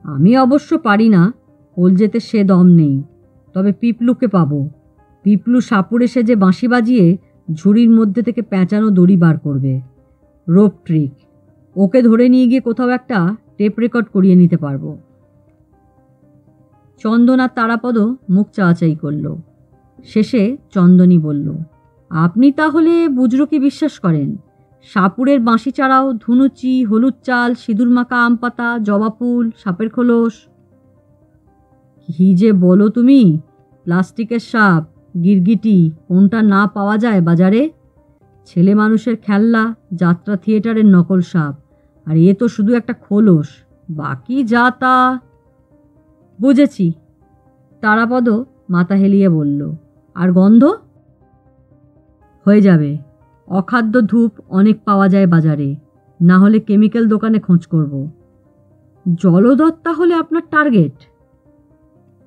আমি অবশ্য পারি না, কলজেতে সে দম নেই। তবে পিপলুকে পাবো। পিপলু সাপুড়ে সেজে বাঁশি বাজিয়ে ঝুড়ির মধ্যে থেকে পেঁচানো দড়ি বার করবে। Rope trick. ওকে ধরে নিয়ে গিয়ে কোথাও একটা টেপ রেকর্ড করিয়ে নিতে পারবো। চন্দন আর তারাপদ মুখ চাওয়াচাই করল। শেষে চন্দনই বলল, আপনি তাহলে বুজরুকি বিশ্বাস করেন? সাপুড়ের বাঁশি ছাড়াও ধুনুচি, হলুদ চাল, সিঁদুর মাখা আম পাতা, জবা ফুল, সাপের খোলস। কি যে বলো তুমি! প্লাস্টিকের সাপ, গিরগিটি, কোনটা না পাওয়া যায় বাজারে? ছেলে মানুষের খেলনা, যাত্রা থিয়েটারের নকল সাপ। আর এ তো শুধু একটা খোলস, বাকি যা তা। বুঝেছি, তারাপদ মাথা হেলিয়ে বলল। আর গন্ধ? হয়ে যাবে। অখাদ্য ধূপ অনেক পাওয়া যায় বাজারে, না হলে কেমিক্যাল দোকানে খোঁজ করব। জলধর তাহলে আপনার টার্গেট?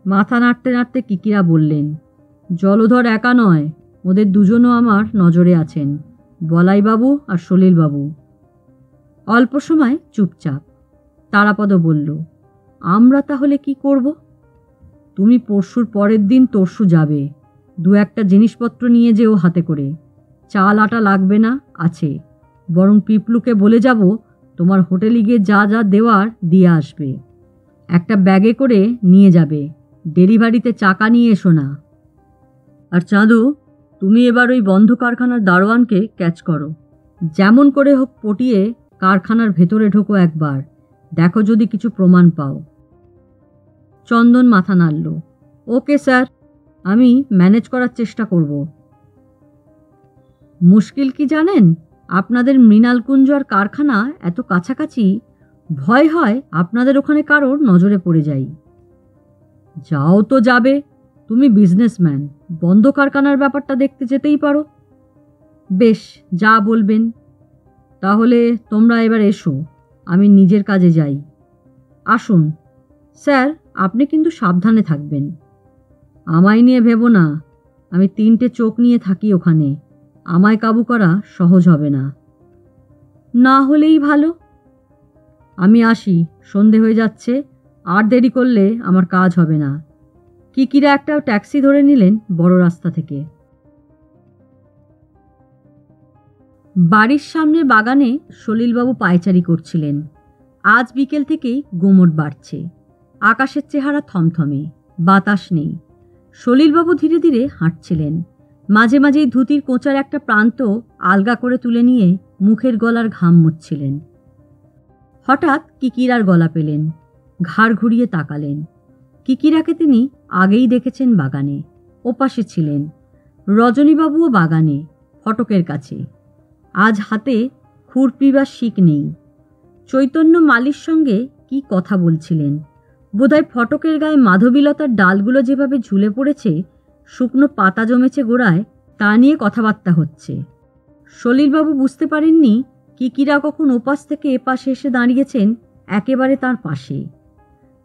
মাথা নাড়তে নাড়তে কিকিরা বললেন, জলধর একা নয়, ওদের দুজনও আমার নজরে আছেন, বলাইবাবু আর সলিলবাবু। অল্প সময় চুপচাপ। তারাপদ বলল, আমরা তাহলে কি করব? তুমি পরশুর পরের দিন তরশু যাবে। দু একটা জিনিসপত্র নিয়ে যেও হাতে করে। চাল আটা লাগবে না, আছে। বরং পিপলুকে বলে যাব তোমার হোটেলে গিয়ে যা যা দেওয়ার দিয়ে আসবে। একটা ব্যাগে করে নিয়ে যাবে। ডেলিভারিতে চাকা নিয়ে এসো না। আর চাঁদু, তুমি এবার ওই বন্ধ কারখানার দারোয়ানকে ক্যাচ করো। যেমন করে হোক পটিয়ে কারখানার ভেতরে ঢোকো একবার, দেখো যদি কিছু প্রমাণ পাও। চন্দন মাথা নাড়ল। ওকে স্যার, আমি ম্যানেজ করার চেষ্টা করব। মুশকিল কি জানেন? আপনাদের মৃণালকুঞ্জ আর কারখানা এত কাছাকাছি, ভয় হয় আপনাদের ওখানে কারোর নজরে পড়ে যাই। যাও তো যাবে, তুমি বিজনেসম্যান, বন্ধ কারখানার ব্যাপারটা দেখতে যেতেই পারো। বেশ, যা বলবেন। তাহলে তোমরা এবার এসো, আমি নিজের কাজে যাই। আসুন স্যার, আপনি কিন্তু সাবধানে থাকবেন। আমায় নিয়ে ভেবো না, আমি 3টে চোখ নিয়ে থাকি ওখানে, আমায় কাবু করা সহজ হবে না। না হলেই ভালো। আমি আসি, সন্ধে হয়ে যাচ্ছে, আর দেরি করলে আমার কাজ হবে না। কিকিরা একটা ট্যাক্সি ধরে নিলেন বড় রাস্তা থেকে। বাড়ির সামনের বাগানে সলিলবাবু পায়চারি করছিলেন। আজ বিকেল থেকেই গুমট বাড়ছে। আকাশের চেহারা থমথমে, বাতাস নেই। সলিলবাবু ধীরে ধীরে হাঁটছিলেন। মাঝে মাঝেই ধুতির কোঁচার একটা প্রান্ত আলগা করে তুলে নিয়ে মুখের গলার ঘাম মুছছিলেন। হঠাৎ কিকিরার গলা পেলেন, ঘাড় ঘুরিয়ে তাকালেন। কিকিরাকে তিনি আগেই দেখেছেন বাগানে, ওপাশে ছিলেন। রজনীবাবুও বাগানে, ফটকের কাছে। আজ হাতে খুরপি বা শিক নেই। চৈতন্য মালির সঙ্গে কি কথা বলছিলেন। বোধহয় ফটকের গায়ে মাধবীলতার ডালগুলো যেভাবে ঝুলে পড়েছে, শুকনো পাতা জমেছে গোড়ায়, তা নিয়ে কথাবার্তা হচ্ছে। সলিলবাবু বুঝতে পারেননি কিকিরা কখন ওপাশ থেকে এপাশে এসে দাঁড়িয়েছেন একেবারে তার পাশে।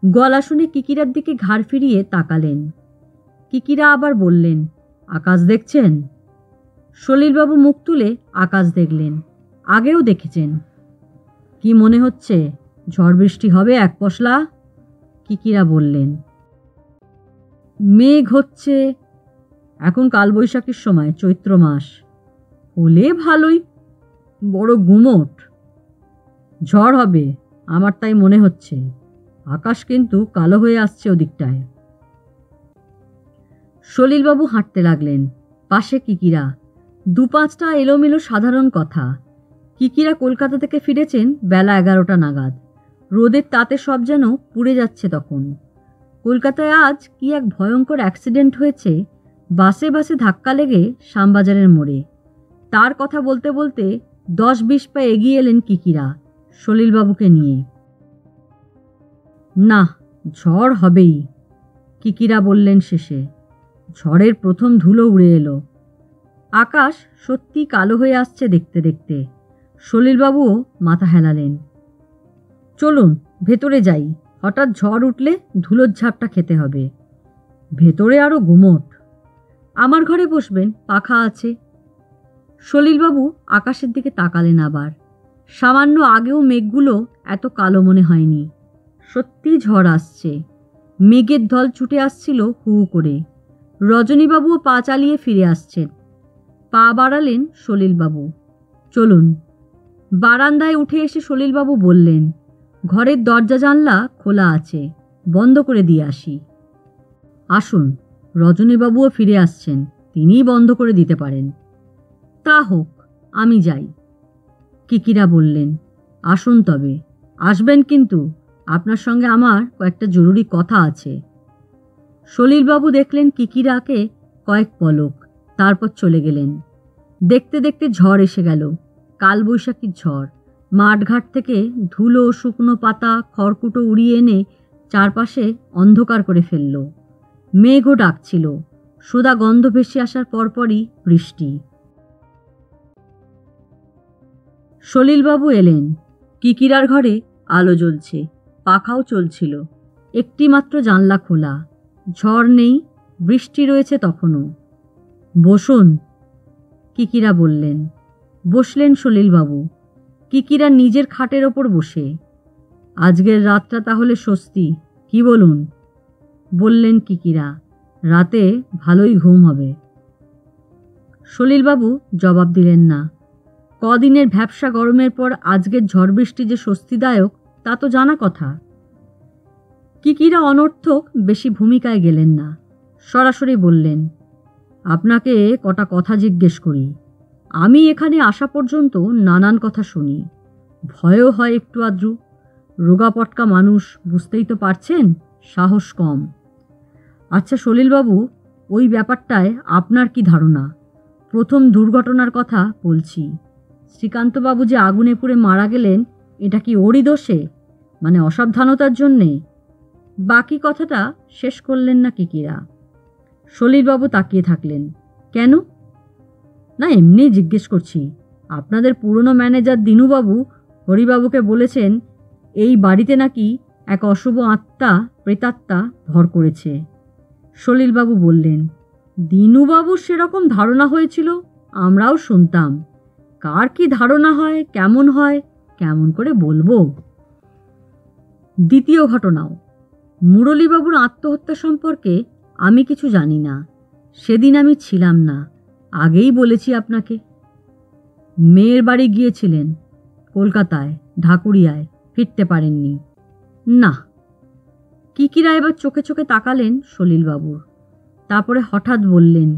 গলা শুনে কিকিরার দিকে ঘাড় ফিরিয়ে তাকালেন। কিকিরা আবার বললেন, আকাশ দেখছেন? সলিলবাবু মুখ তুলে আকাশ দেখলেন। আগেও দেখেছেন। কি মনে হচ্ছে, ঝড় বৃষ্টি হবে এক পশলা? কিকিরা বললেন। মেঘ হচ্ছে, এখন কালবৈশাখীর সময়, চৈত্র মাস। হলে ভালোই, বড় গুমট। ঝড় হবে, আমার তাই মনে হচ্ছে। আকাশ কিন্তু কালো হয়ে আসছে ওদিকটায়। সলিলবাবু হাঁটতে লাগলেন, পাশে কিকিরা। 2-5টা এলোমেলো সাধারণ কথা। কিকিরা কলকাতা থেকে ফিরেছেন বেলা 11টা নাগাদ। রোদের তাতে সব যেন পুড়ে যাচ্ছে তখন। কলকাতায় আজ কি এক ভয়ঙ্কর অ্যাক্সিডেন্ট হয়েছে। বাসে বাসে ধাক্কা লেগে শ্যামবাজারের মোড়ে। তার কথা বলতে বলতে 10-20 পা এগিয়ে এলেন কিকিরা, সলিলবাবুকে নিয়ে। না, ঝড় হবেই, কিকিরা বললেন শেষে। ঝড়ের প্রথম ধুলো উড়ে এলো। আকাশ সত্যি কালো হয়ে আসছে দেখতে দেখতে। সলিলবাবুও মাথা হেলালেন। চলুন ভেতরে যাই, হঠাৎ ঝড় উঠলে ধুলোর ঝাপটা খেতে হবে। ভেতরে আরও গুমোট। আমার ঘরে বসবেন, পাখা আছে। সলিলবাবু আকাশের দিকে তাকালেন আবার। সামান্য আগেও মেঘগুলো এত কালো মনে হয়নি। সত্যি ঝড় আসছে। মেঘের দল ছুটে আসছিল হু হু করে। রজনীবাবুও পা চালিয়ে ফিরে আসছেন। পা বাড়ালেন সলিলবাবু। চলুন। বারান্দায় উঠে এসে সলিলবাবু বললেন, ঘরের দরজা জানলা খোলা আছে, বন্ধ করে দিয়ে আসি। আসুন, রজনীবাবুও ফিরে আসছেন, তিনিই বন্ধ করে দিতে পারেন। তা হোক, আমি যাই। কিকিরা বললেন, আসুন তবে, আসবেন কিন্তু, আপনার সঙ্গে আমার কয়েকটা জরুরি কথা আছে। সলিলবাবু দেখলেন কিকিরাকে কয়েক পলক, তারপর চলে গেলেন। দেখতে দেখতে ঝড় এসে গেল, কালবৈশাখীর ঝড়। মাঠঘাট থেকে ধুলো, শুকনো পাতা, খড়কুটো উড়িয়ে এনে চারপাশে অন্ধকার করে ফেলল। মেঘও ডাকছিল। সোদা গন্ধ ভেসে আসার পরপরই বৃষ্টি। সলিলবাবু এলেন। কিকিরার ঘরে আলো জ্বলছে, পাখাও চলছিল। একটি মাত্র জানলা খোলা। ঝড় নেই, বৃষ্টি রয়েছে তখনও। বসুন, কিকিরা বললেন। বসলেন সলিলবাবু। কিকিরা নিজের খাটের ওপর বসে। আজকের রাতটা তাহলে স্বস্তি, কি বলুন? বললেন কিকিরা। রাতে ভালোই ঘুম হবে। সলিলবাবু জবাব দিলেন না। কদিনের ভ্যাপসা গরমের পর আজকের ঝড় বৃষ্টি যে স্বস্তিদায়ক তা তো জানা কথা। কিকিরা অনর্থক বেশি ভূমিকায় গেলেন না। সরাসরি বললেন, আপনাকে কটা কথা জিজ্ঞেস করি। আমি এখানে আসা পর্যন্ত নানান কথা শুনি, ভয়ও হয় একটু আদ্রু। রোগা পটকা মানুষ, বুঝতেই তো পারছেন, সাহস কম। আচ্ছা সলিলবাবু, ওই ব্যাপারটায় আপনার কি ধারণা? প্রথম দুর্ঘটনার কথা বলছি। শ্রীকান্তবাবু যে আগুনে পুড়ে মারা গেলেন, এটা কি ওরই দোষে, মানে অসাবধানতার জন্যে? বাকি কথাটা শেষ করলেন না কিকিরা। সলিলবাবু তাকিয়ে থাকলেন। কেন? না, এমনি জিজ্ঞেস করছি। আপনাদের পুরনো ম্যানেজার দিনুবাবু হরিবাবুকে বলেছেন এই বাড়িতে নাকি এক অশুভ আত্মা, প্রেতাত্মা ভর করেছে। সলিলবাবু বললেন, দিনুবাবুর সেরকম ধারণা হয়েছিল, আমরাও শুনতাম। কার কি ধারণা হয়, কেমন করে বলবো? দ্বিতীয় ঘটনাও। মুরলীবাবুর আত্মহত্যা সম্পর্কে আমি কিছু জানি না। সেদিন আমি ছিলাম না, আগেই বলেছি আপনাকে। মেয়ের বাড়ি গিয়েছিলেন, কলকাতায়, ঢাকুরিয়ায়, ফিরতে পারেননি। না। কিকিরা এবার চোখে চোখে তাকালেন সলিলবাবুর। তারপরে হঠাৎ বললেন,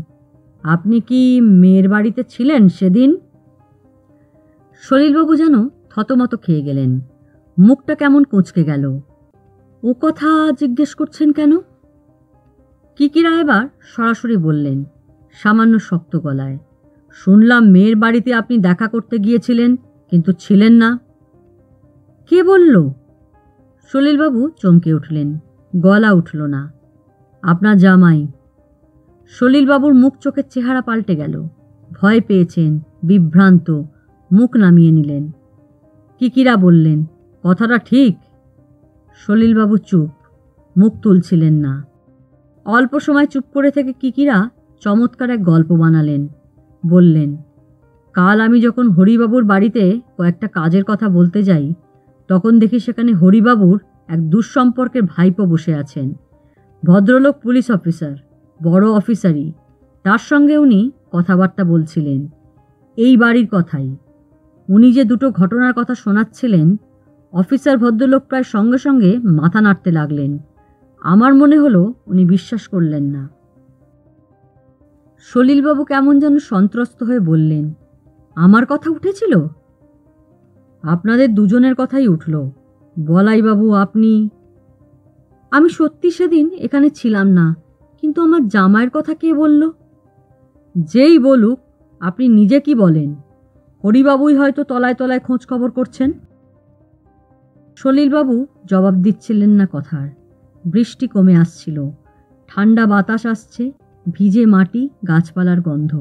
আপনি কি মেয়ের বাড়িতে ছিলেন সেদিন? সলিলবাবু যেন থতমত খেয়ে গেলেন। মুখটা কেমন কুঁচকে গেল। ও কথা জিজ্ঞেস করছেন কেন? কিকিরা এবার সরাসরি বললেন, সামান্য শক্ত গলায়, শুনলাম মেয়ের বাড়িতে আপনি দেখা করতে গিয়েছিলেন, কিন্তু ছিলেন না। কে বলল? সলিলবাবু চমকে উঠলেন। গলা উঠল না। আপনার জামাই। সলিলবাবুর মুখ চোখের চেহারা পাল্টে গেল। ভয় পেয়েছেন, বিভ্রান্ত, মুখ নামিয়ে নিলেন। কিকিরা বললেন, কথাটা ঠিক? সলিলবাবু চুপ, মুখ তুলছিলেন না। অল্প সময় চুপ করে থেকে কিকিরা চমৎকার এক গল্প বানালেন। বললেন, কাল আমি যখন হরিবাবুর বাড়িতে কয়েকটা কাজের কথা বলতে যাই, তখন দেখি সেখানে হরিবাবুর এক দুঃসম্পর্কের ভাইপো বসে আছেন। ভদ্রলোক পুলিশ অফিসার, বড় অফিসারই। তার সঙ্গে উনি কথাবার্তা বলছিলেন এই বাড়ির কথাই। উনি যে দুটো ঘটনার কথা শোনাচ্ছিলেন, অফিসার ভদ্রলোক প্রায় সঙ্গে সঙ্গে মাথা নাড়তে লাগলেন। আমার মনে হলো উনি বিশ্বাস করলেন না। সলিলবাবু কেমন যেন সন্ত্রস্ত হয়ে বললেন, আমার কথা উঠেছিল? আপনাদের দুজনের কথাই উঠল। বলাইবাবু, আপনি। আমি সত্যি সেদিন এখানে ছিলাম না, কিন্তু আমার জামাইয়ের কথা কে বলল? যেই বলুক, আপনি নিজে কি বলেন? হরিবাবুই হয়তো তলায় তলায় খোঁজ খবর করছেন। সলিলবাবু জবাব দিচ্ছিলেন না কথার। বৃষ্টি কমে আসছিল, ঠান্ডা বাতাস আসছে, ভিজে মাটি, গাছপালার গন্ধ।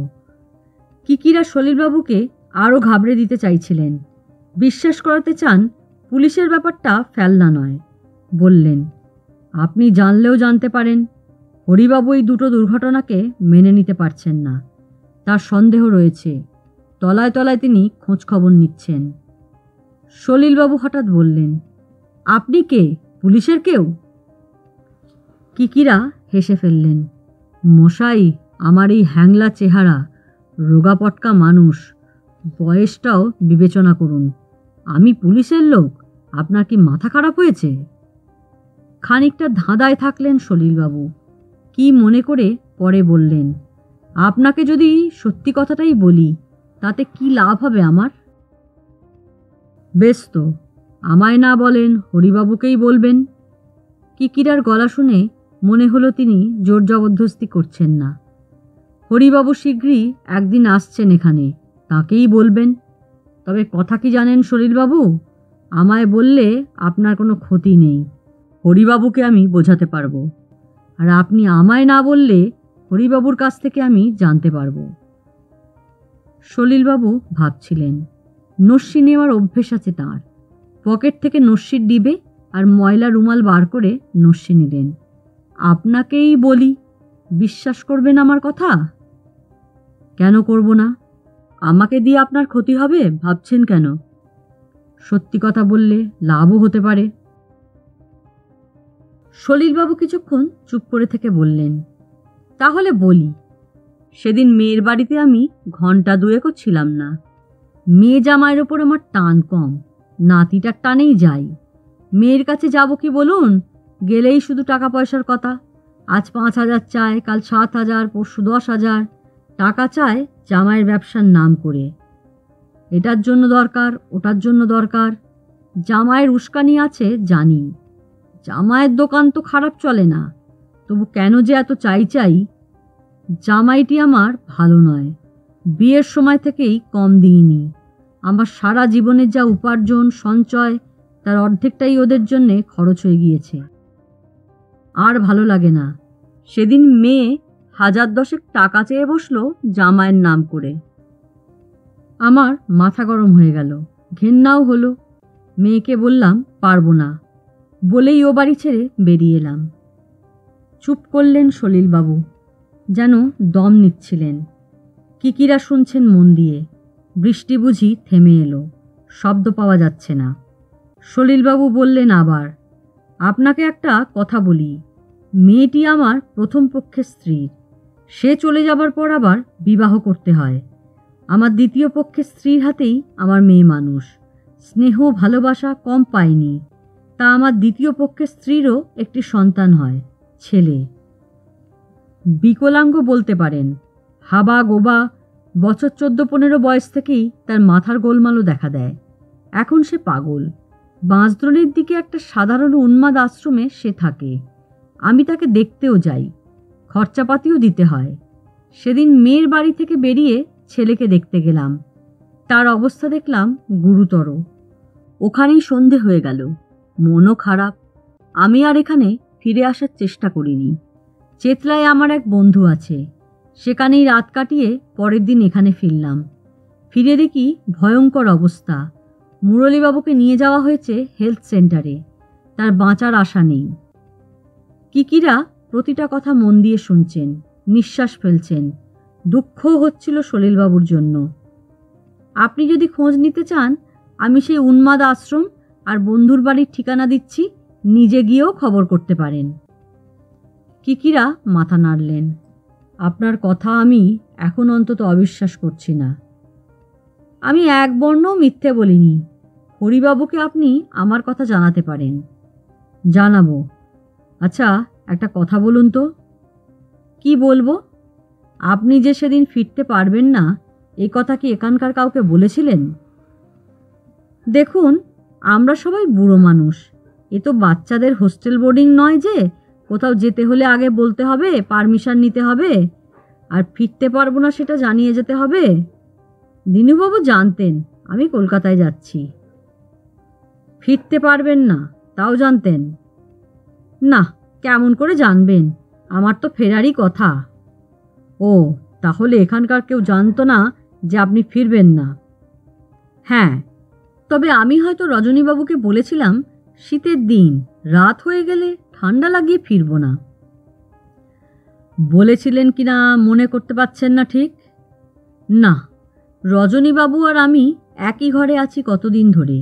কিকিরা সলিলবাবুকে আরও ঘাবড়ে দিতে চাইছিলেন। বিশ্বাস করাতে চান পুলিশের ব্যাপারটা ফেলনা নয়, বললেন, আপনি জানলেও জানতে পারেন, হরিবাবু এই দুটো দুর্ঘটনাকে মেনে নিতে পারছেন না। তার সন্দেহ রয়েছে, তলায় তলায় তিনি খোঁজ খবর নিচ্ছেন। সলিলবাবু হঠাৎ বললেন, আপনি কে, পুলিশের কেউ? কিকিরা হেসে ফেললেন। মশাই, আমার এই হ্যাংলা চেহারা, রোগা পটকা মানুষ, বয়সটাও বিবেচনা করুন। আমি পুলিশের লোক? আপনার কি মাথা খারাপ হয়েছে? খানিকটা ধাঁধায় থাকলেন সলিলবাবু। কি মনে করে পরে বললেন, আপনাকে যদি সত্যি কথাটাই বলি, তাতে কি লাভ হবে আমার? বেশ তো, আমায় না বলেন, হরিবাবুকেই বলবেন। কিকিরার গলা শুনে মনে হলো তিনি জোর জবরদস্তি করছেন না। হরিবাবু শীঘ্রই একদিন আসছেন এখানে, তাকেই বলবেন। তবে কথা কি জানেন সলিলবাবু, আমায় বললে আপনার কোনো ক্ষতি নেই, হরিবাবুকে আমি বোঝাতে পারবো। আর আপনি আমায় না বললে হরিবাবুর কাছ থেকে আমি জানতে পারবো। সলিলবাবু ভাবছিলেন। নস্যি নেওয়ার অভ্যেস আছে তাঁর। পকেট থেকে নস্যির ডিবে আর ময়লা রুমাল বার করে নস্যি নিলেন। আপনাকেই বলি, বিশ্বাস করবেন আমার কথা? কেন করব না? আমাকে দিয়ে আপনার ক্ষতি হবে ভাবছেন কেন? সত্যি কথা বললে লাভও হতে পারে। সলিলবাবু কিছুক্ষণ চুপ করে থেকে বললেন, তাহলে বলি। সেদিন মেয়ের বাড়িতে আমি ঘন্টা দুয়েকও ছিলাম না। মেয়ে জামাইয়ের ওপর আমার টান কম, নাতিটার টানেই যাই। মেয়ের কাছে যাব কি বলুন, গেলেই শুধু টাকা পয়সার কথা। আজ 5,000 চায়, কাল 7,000, পরশু 10,000 টাকা চায় জামাইয়ের ব্যবসার নাম করে। এটার জন্য দরকার, ওটার জন্য দরকার। জামাইয়ের উস্কানি আছে জানি, জামাইয়ের দোকান তো খারাপ চলে না, তবু কেন যে এত চাই? জামাইটি আমার ভালো নয়, বিয়ের সময় থেকেই কম দিইনি। আমার সারা জীবনের যা উপার্জন সঞ্চয়, তার অর্ধেকটাই ওদের জন্যে খরচ হয়ে গিয়েছে। আর ভালো লাগে না। সেদিন মেয়ে 1,000 টাকা চেয়ে বসলো জামাইয়ের নাম করে। আমার মাথা গরম হয়ে গেল, ঘেন্নাও হলো। মেয়েকে বললাম পারবো না, বলেই ও বাড়ি ছেড়ে বেরিয়ে এলাম। চুপ করলেন সলিলবাবু, যেন দম নিচ্ছিলেন। কিকিরা শুনছেন মন দিয়ে। বৃষ্টি বুঝি থেমে এলো, শব্দ পাওয়া যাচ্ছে না। সলিলবাবু বললেন আবার, আপনাকে একটা কথা বলি। মেয়েটি আমার প্রথম পক্ষের স্ত্রী। সে চলে যাবার পর আবার বিবাহ করতে হয়। আমার দ্বিতীয় পক্ষের স্ত্রীর হাতেই আমার মেয়ে মানুষ। স্নেহ ভালোবাসা কম পায়নি। তা আমার দ্বিতীয় পক্ষের স্ত্রীরও একটি সন্তান হয়, ছেলে। বিকলাঙ্গ বলতে পারেন। হাবা গোবা, বছর 14-15 বয়স থেকেই তার মাথার গোলমালও দেখা দেয়। এখন সে পাগল। বাঁশদ্রোণীর দিকে একটা সাধারণ উন্মাদ আশ্রমে সে থাকে। আমি তাকে দেখতেও যাই, খরচাপাতিও দিতে হয়। সেদিন মেয়ের বাড়ি থেকে বেরিয়ে ছেলেকে দেখতে গেলাম। তার অবস্থা দেখলাম গুরুতর। ওখানেই সন্ধে হয়ে গেল, মনও খারাপ। আমি আর এখানে ফিরে আসার চেষ্টা করিনি। চেতলায় আমার এক বন্ধু আছে, সেখানেই রাত কাটিয়ে পরের দিন এখানে ফিরলাম। ফিরে দেখি ভয়ঙ্কর অবস্থা। মুরলীবাবুকে নিয়ে যাওয়া হয়েছে হেলথ সেন্টারে, তার বাঁচার আশা নেই। কিকিরা প্রতিটা কথা মন দিয়ে শুনছেন, নিঃশ্বাস ফেলছেন। দুঃখও হচ্ছিল সলিলবাবুর জন্য। আপনি যদি খোঁজ নিতে চান, আমি সেই উন্মাদ আশ্রম আর বন্ধুর বাড়ির ঠিকানা দিচ্ছি, নিজে গিয়েও খবর করতে পারেন। কিকিরা মাথা নাড়লেন। আপনার কথা আমি এখন অন্তত অবিশ্বাস করছি না। আমি এক বর্ণও মিথ্যে বলিনি। হরিবাবুকে আপনি আমার কথা জানাতে পারেন। জানাবো। আচ্ছা, একটা কথা বলুন তো। কি বলবো? আপনি যে সেদিন ফিরতে পারবেন না, এই কথা কি এখানকার কাউকে বলেছিলেন? দেখুন, আমরা সবাই বুড়ো মানুষ। এ তো বাচ্চাদের হোস্টেল বোর্ডিং নয় যে কোথাও যেতে হলে আগে বলতে হবে, পারমিশন নিতে হবে, আর ফিরতে পারবো না সেটা জানিয়ে যেতে হবে। দিনুবাবু জানতেন আমি কলকাতায় যাচ্ছি। ফিরতে পারবেন না তাও জানতেন? না, কেমন করে জানবেন? আমার তো ফেরারই কথা। ও, তাহলে এখানকার কেউ জানতো না যে আপনি ফিরবেন না? হ্যাঁ, তবে আমি হয়তো রজনীবাবুকে বলেছিলাম শীতের দিন, রাত হয়ে গেলে ঠান্ডা লাগিয়ে ফিরব না। বলেছিলেন কিনা মনে করতে পারছেন না ঠিক? না, রজনীবাবু আর আমি একই ঘরে আছি কতদিন ধরে,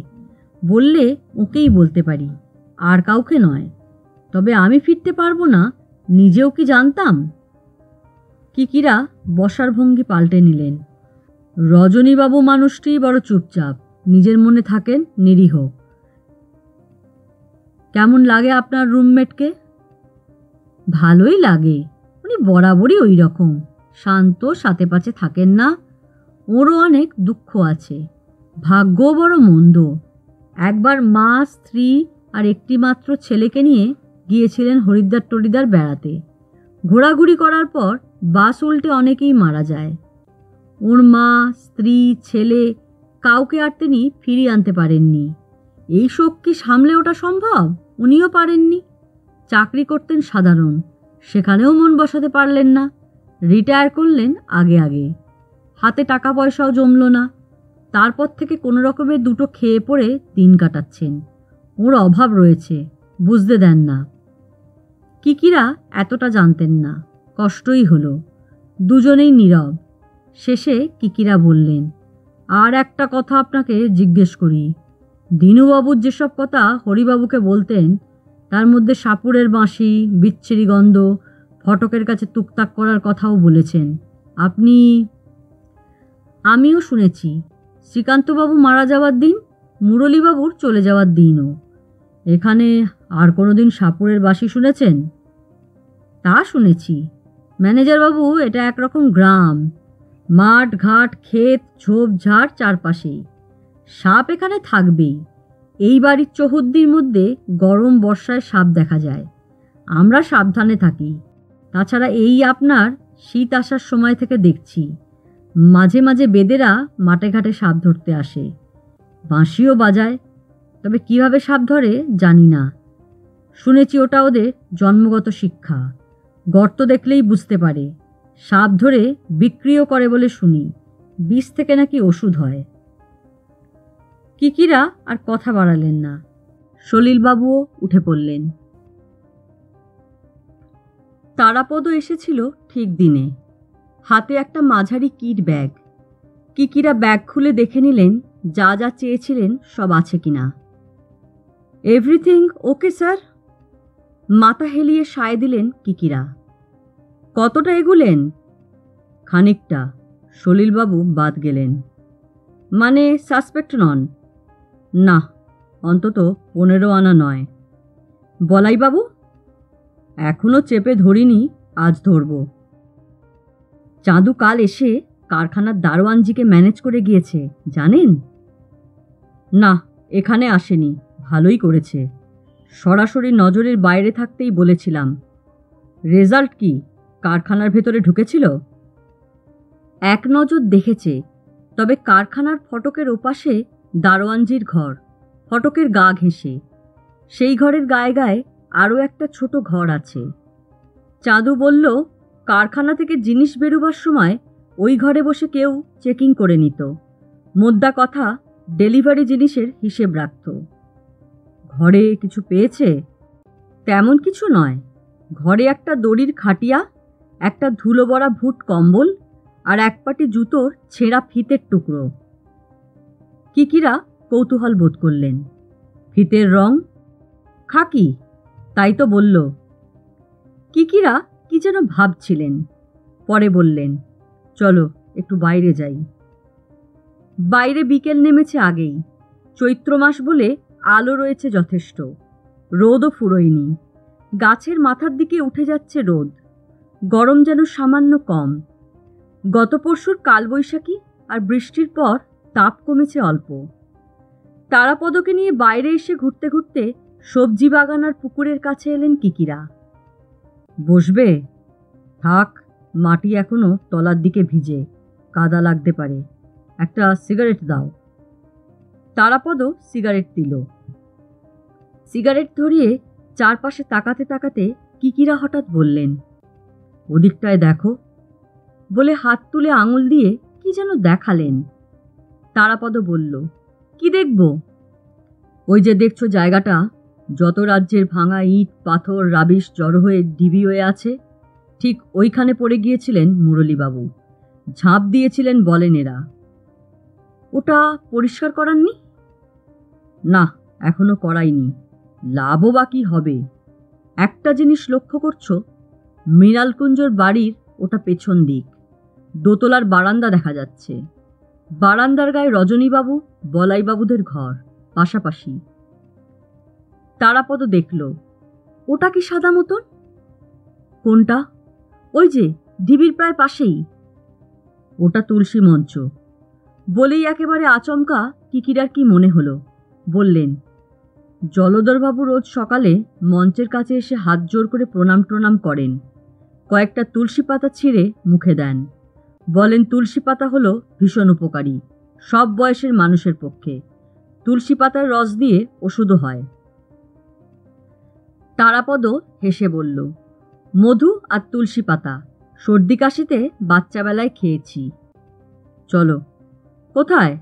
বললে ওকেই বলতে পারি, আর কাউকে নয়। তবে আমি ফিরতে পারবো না নিজেও কি জানতাম? কিকিরা বসার ভঙ্গি পাল্টে নিলেন। রজনীবাবু মানুষটি বড় চুপচাপ, নিজের মনে থাকেন, নিরীহ। কেমন লাগে আপনার রুমমেটকে? ভালোই লাগে। উনি বরাবরই ওই রকম শান্ত, সাথে পাচে থাকেন না। ওরও অনেক দুঃখ আছে, ভাগ্য বড় মন্দ। একবার মা, স্ত্রী আর একটি মাত্র ছেলেকে নিয়ে গিয়েছিলেন হরিদ্বার টরিদ্বার বেড়াতে। ঘোরাঘুরি করার পর বাস উল্টে অনেকেই মারা যায়। ওর মা, স্ত্রী, ছেলে কাউকে আর তিনি ফিরিয়ে আনতে পারেননি। এই শোক কি সামলে ওঠা সম্ভব? উনিও পারেননি। চাকরি করতেন সাধারণ, সেখানেও মন বসাতে পারলেন না। রিটায়ার করলেন আগে আগে, হাতে টাকা পয়সাও জমল না। তারপর থেকে কোনো রকমের দুটো খেয়ে পড়ে দিন কাটাচ্ছেন। ওর অভাব রয়েছে, বুঝতে দেন না। কিকিরা এতটা জানতেন না, কষ্টই হলো। দুজনেই নীরব। শেষে কিকিরা বললেন, আর একটা কথা আপনাকে জিজ্ঞেস করি। দিনুবাবুর যেসব কথা হরিবাবুকে বলতেন, তার মধ্যে সাপুরের বাঁশি, বিচ্ছিরি গন্ধ, ফটকের কাছে তুকতাক করার কথাও বলেছেন আপনি। আমিও শুনেছি। শ্রীকান্তবাবু মারা যাওয়ার দিন, মুরলীবাবুর চলে যাওয়ার দিনও। এখানে আর কোনোদিন সাপুরের বাঁশি শুনেছেন? তা শুনেছি। ম্যানেজারবাবু, এটা একরকম গ্রাম, মাঠ ঘাট, ক্ষেত, ঝোপঝাড় চারপাশেই। সাপ এখানে থাকবেই। এই বাড়ির চৌহদ্দির মধ্যে গরম বর্ষায় সাপ দেখা যায়। আমরা সাবধানে থাকি। তাছাড়া এই আপনার শীত আসার সময় থেকে দেখছি মাঝে মাঝে বেদেরা মাঠে ঘাটে সাপ ধরতে আসে, বাঁশিও বাজায়। তবে কিভাবে সাপ ধরে জানি না। শুনেছি ওটা ওদের জন্মগত শিক্ষা। গর্ত দেখলেই বুঝতে পারে। সাপ ধরে বিক্রিও করে বলে শুনি। বিষ থেকে নাকি ওষুধ হয়। কিকিরা আর কথা বাড়ালেন না। সলিলবাবুও উঠে পড়লেন। তারাপদ এসেছিল ঠিক দিনে, হাতে একটা মাঝারি কিট ব্যাগ। কিকিরা ব্যাগ খুলে দেখে নিলেন যা যা চেয়েছিলেন সব আছে কিনা। Everything okay sir. মাথা হেলিয়ে সায় দিলেন কিকিরা। কতটা এগুলেন? খানিকটা। সলিলবাবু বাদ গেলেন। মানে সাসপেক্ট নন? না, অন্তত 15 আনা নয়। বলাইবাবু? এখনো চেপে ধরিনি, আজ ধরব। চাঁদু কাল এসে কারখানার দারোয়ানজিকে ম্যানেজ করে গিয়েছে, জানেন? না, এখানে আসেনি, ভালোই করেছে। সরাসরি নজরের বাইরে থাকতেই বলেছিলাম। রেজাল্ট কি? কারখানার ভেতরে ঢুকেছিল? এক নজর দেখেছে। তবে কারখানার ফটকের ওপাশে দারোয়ানজির ঘর, ফটকের গা ঘেঁষে। সেই ঘরের গায়ে গায়ে আরও একটা ছোট ঘর আছে। চাঁদু বলল কারখানা থেকে জিনিস বেরোবার সময় ওই ঘরে বসে কেউ চেকিং করে নিত। মোদ্দা কথা, ডেলিভারি জিনিসের হিসেব রাখত। ঘরে কিছু পেয়েছে? তেমন কিছু নয়। ঘরে একটা দড়ির খাটিয়া, একটা ধুলো ভরা ভুট কম্বল আর এক পাটি জুতোর ছেঁড়া ফিতের টুকরো। কিকিরা কৌতূহল বোধ করলেন। ফিতের রং? খাকি। তাই তো বলল। কিকিরা কি যেন ভাবছিলেন, পরে বললেন, চলো একটু বাইরে যাই। বাইরে বিকেল নেমেছে আগেই। চৈত্র মাস বলে আলো রয়েছে যথেষ্ট। রোদও ফুরোয়নি। গাছের মাথার দিকে উঠে যাচ্ছে রোদ। গরম যেন সামান্য কম। গত পরশুর কালবৈশাখী আর বৃষ্টির পর তাপ কমেছে অল্প। তারাপদকে নিয়ে বাইরে এসে ঘুরতে ঘুরতে সবজি বাগান আর পুকুরের কাছে এলেন কিকিরা। বসবে? থাক, মাটি এখনো তলার দিকে ভিজে, কাদা লাগতে পারে। একটা সিগারেট দাও। তারাপদ সিগারেট দিল। সিগারেট ধরিয়ে চারপাশে তাকাতে তাকাতে কিকিরা হঠাৎ বললেন, ওদিকটায় দেখো। বলে হাত তুলে আঙুল দিয়ে কি যেন দেখালেন। তারাপদ বলল, কি দেখব? ওই যে দেখছো জায়গাটা, যত রাজ্যের ভাঙা ইট পাথর রাবিশ জড়ো হয়ে ডিবি হয়ে আছে, ঠিক ওইখানে পড়ে গিয়েছিলেন মুরলীবাবু। ঝাঁপ দিয়েছিলেন বলেন এরা। ওটা পরিষ্কার করাননি? না, এখনো করাইনি। লাভও বা কী হবে? একটা জিনিস লক্ষ্য করছো, মৃণালকুঞ্জর বাড়ির ওটা পেছন দিক, দোতলার বারান্দা দেখা যাচ্ছে। বারান্দার গায়ে রজনীবাবু বলাইবাবুদের ঘর পাশাপাশি। তারাপদ দেখল, ওটা কি সাদা মতন? কোনটা? ওই যে ঢিবির প্রায় পাশেই। ওটা তুলসী মঞ্চ। বলেই একেবারে আচমকা কিকিরার কি মনে হলো। বললেন, জলধরবাবু রোজ সকালে মঞ্চের কাছে এসে হাত জোর করে প্রণাম করেন, কয়েকটা তুলসী পাতা ছিঁড়ে মুখে দেন। বলেন তুলসী পাতা হলো ভীষণ উপকারী সব বয়সের মানুষের পক্ষে। তুলসী পাতার রস দিয়ে ওষুধও হয়। তারাপদ হেসে বলল, মধু আর তুলসী পাতা সর্দি কাশিতে বাচ্চাবেলায় খেয়েছি। চলো। কোথায়?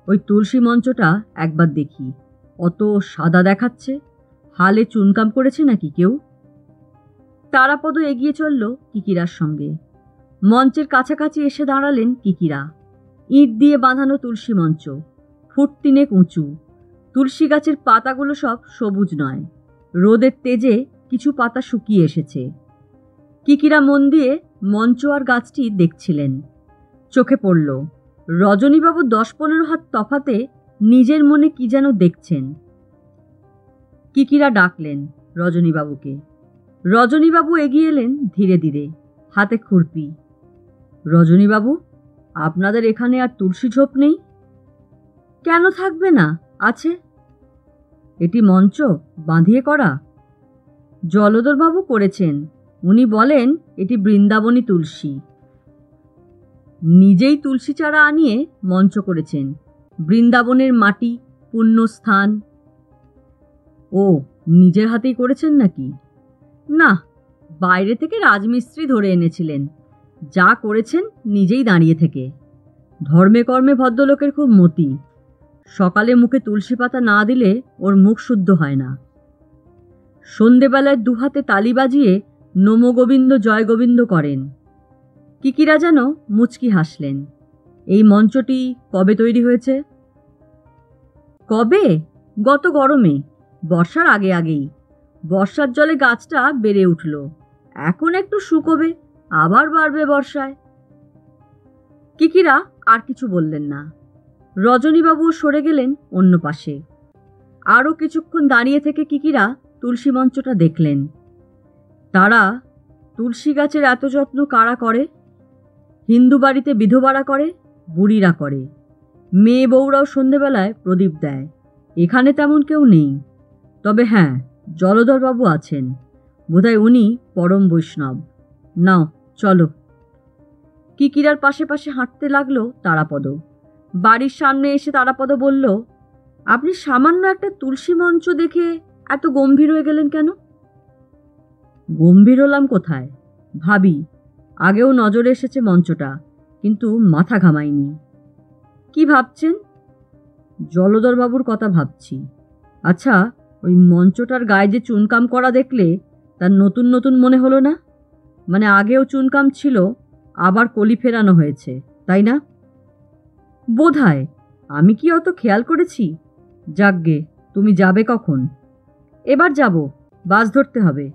ওই তুলসী মঞ্চটা একবার দেখি। অত সাদা দেখাচ্ছে, হালে চুনকাম করেছে নাকি কেউ? তারাপদ এগিয়ে চলল কিকিরার সঙ্গে। মঞ্চের কাছাকাছি এসে দাঁড়ালেন কিকিরা। ইট দিয়ে বাঁধানো তুলসী মঞ্চ, ফুট 3 উঁচু। তুলসী গাছের পাতাগুলো সব সবুজ নয়, রোদের তেজে কিছু পাতা শুকিয়ে এসেছে। কিকিরা মন দিয়ে মঞ্চ আর গাছটি দেখছিলেন। চোখে পড়ল রজনীবাবু 10-15 হাত তফাতে নিজের মনে কি যেন দেখছেন। কিকিরা ডাকলেন রজনীবাবুকে। রজনীবাবু এগিয়ে এলেন ধীরে ধীরে, হাতে খুরপি। রজনীবাবু, আপনাদের এখানে আর তুলসী ঝোপ নেই? কেন থাকবে না, আছে। এটি মঞ্চ বাঁধিয়ে করা? জলধরবাবু করেছেন। উনি বলেন এটি বৃন্দাবনী তুলসী। নিজেই তুলসী চারা আনিয়ে মঞ্চ করেছেন। বৃন্দাবনের মাটি, পুণ্যস্থান। ও, নিজের হাতেই করেছেন নাকি? না, বাইরে থেকে রাজমিস্ত্রি ধরে এনেছিলেন। যা করেছেন নিজেই দাঁড়িয়ে থেকে। ধর্মে কর্মে ভদ্রলোকের খুব মতি। সকালে মুখে তুলসী পাতা না দিলে ওর মুখ শুদ্ধ হয় না। সন্ধেবেলায় দুহাতে তালি বাজিয়ে নমো গোবিন্দ জয় গোবিন্দ করেন। কিকিরা যেন মুচকি হাসলেন। এই মঞ্চটি কবে তৈরি হয়েছে? কবে? গত গরমে, বর্ষার আগেই। বর্ষার জলে গাছটা বেড়ে উঠল। এখন একটু শুকোবে, আবার বাড়বে বর্ষায়। কিকিরা আর কিছু বললেন না। রজনীবাবু সরে গেলেন অন্য পাশে। আরও কিছুক্ষণ দাঁড়িয়ে থেকে কিকিরা তুলসী মঞ্চটা দেখলেন। তারা তুলসী গাছের এত যত্ন কারা করে? হিন্দু বাড়িতে বিধবারা করে, বুড়িরা করে। মেয়ে বউরাও সন্ধেবেলায় প্রদীপ দেয়। এখানে তেমন কেউ নেই। তবে হ্যাঁ, জলধরবাবু আছেন। বোধহয় উনি পরম বৈষ্ণব। নাও চলো। কিকিরার পাশে পাশে হাঁটতে লাগলো তারাপদ। বাড়ির সামনে এসে তারাপদ বলল, আপনি সামান্য একটা তুলসী মঞ্চ দেখে এত গম্ভীর হয়ে গেলেন কেন? গম্ভীর হলাম কোথায়? ভাবি, আগেও নজরে এসেছে মঞ্চটা, কিন্তু মাথা ঘামাইনি। কি ভাবছেন? জলধরবাবুর কথা ভাবছি। আচ্ছা, ওই মঞ্চটার গায়ে যে চুনকাম করা দেখলে তার নতুন নতুন মনে হলো না? মানে আগেও চুনকাম ছিল, আবার কলি ফেরানো হয়েছে, তাই না? বোধহয়। আমি কি অত খেয়াল করেছি? যাকগে, তুমি যাবে কখন? এবার যাব, বাস ধরতে হবে।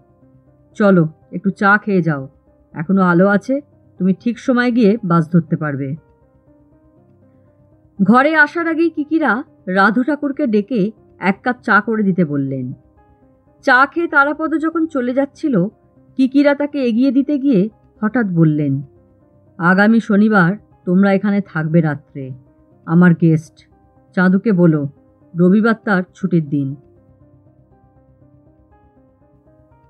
চলো একটু চা খেয়ে যাও, এখনো আলো আছে, তুমি ঠিক সময় গিয়ে বাস ধরতে পারবে। ঘরে আসার আগেই কিকিরা রাধু ঠাকুরকে ডেকে 1 কাপ চা করে দিতে বললেন। চা খেয়ে তারাপদ যখন চলে যাচ্ছিল, কিকিরা তাকে এগিয়ে দিতে গিয়ে হঠাৎ বললেন, আগামী শনিবার তোমরা এখানে থাকবে রাত্রে। আমার গেস্ট। চাঁদুকে বলো রবিবার তার ছুটির দিন।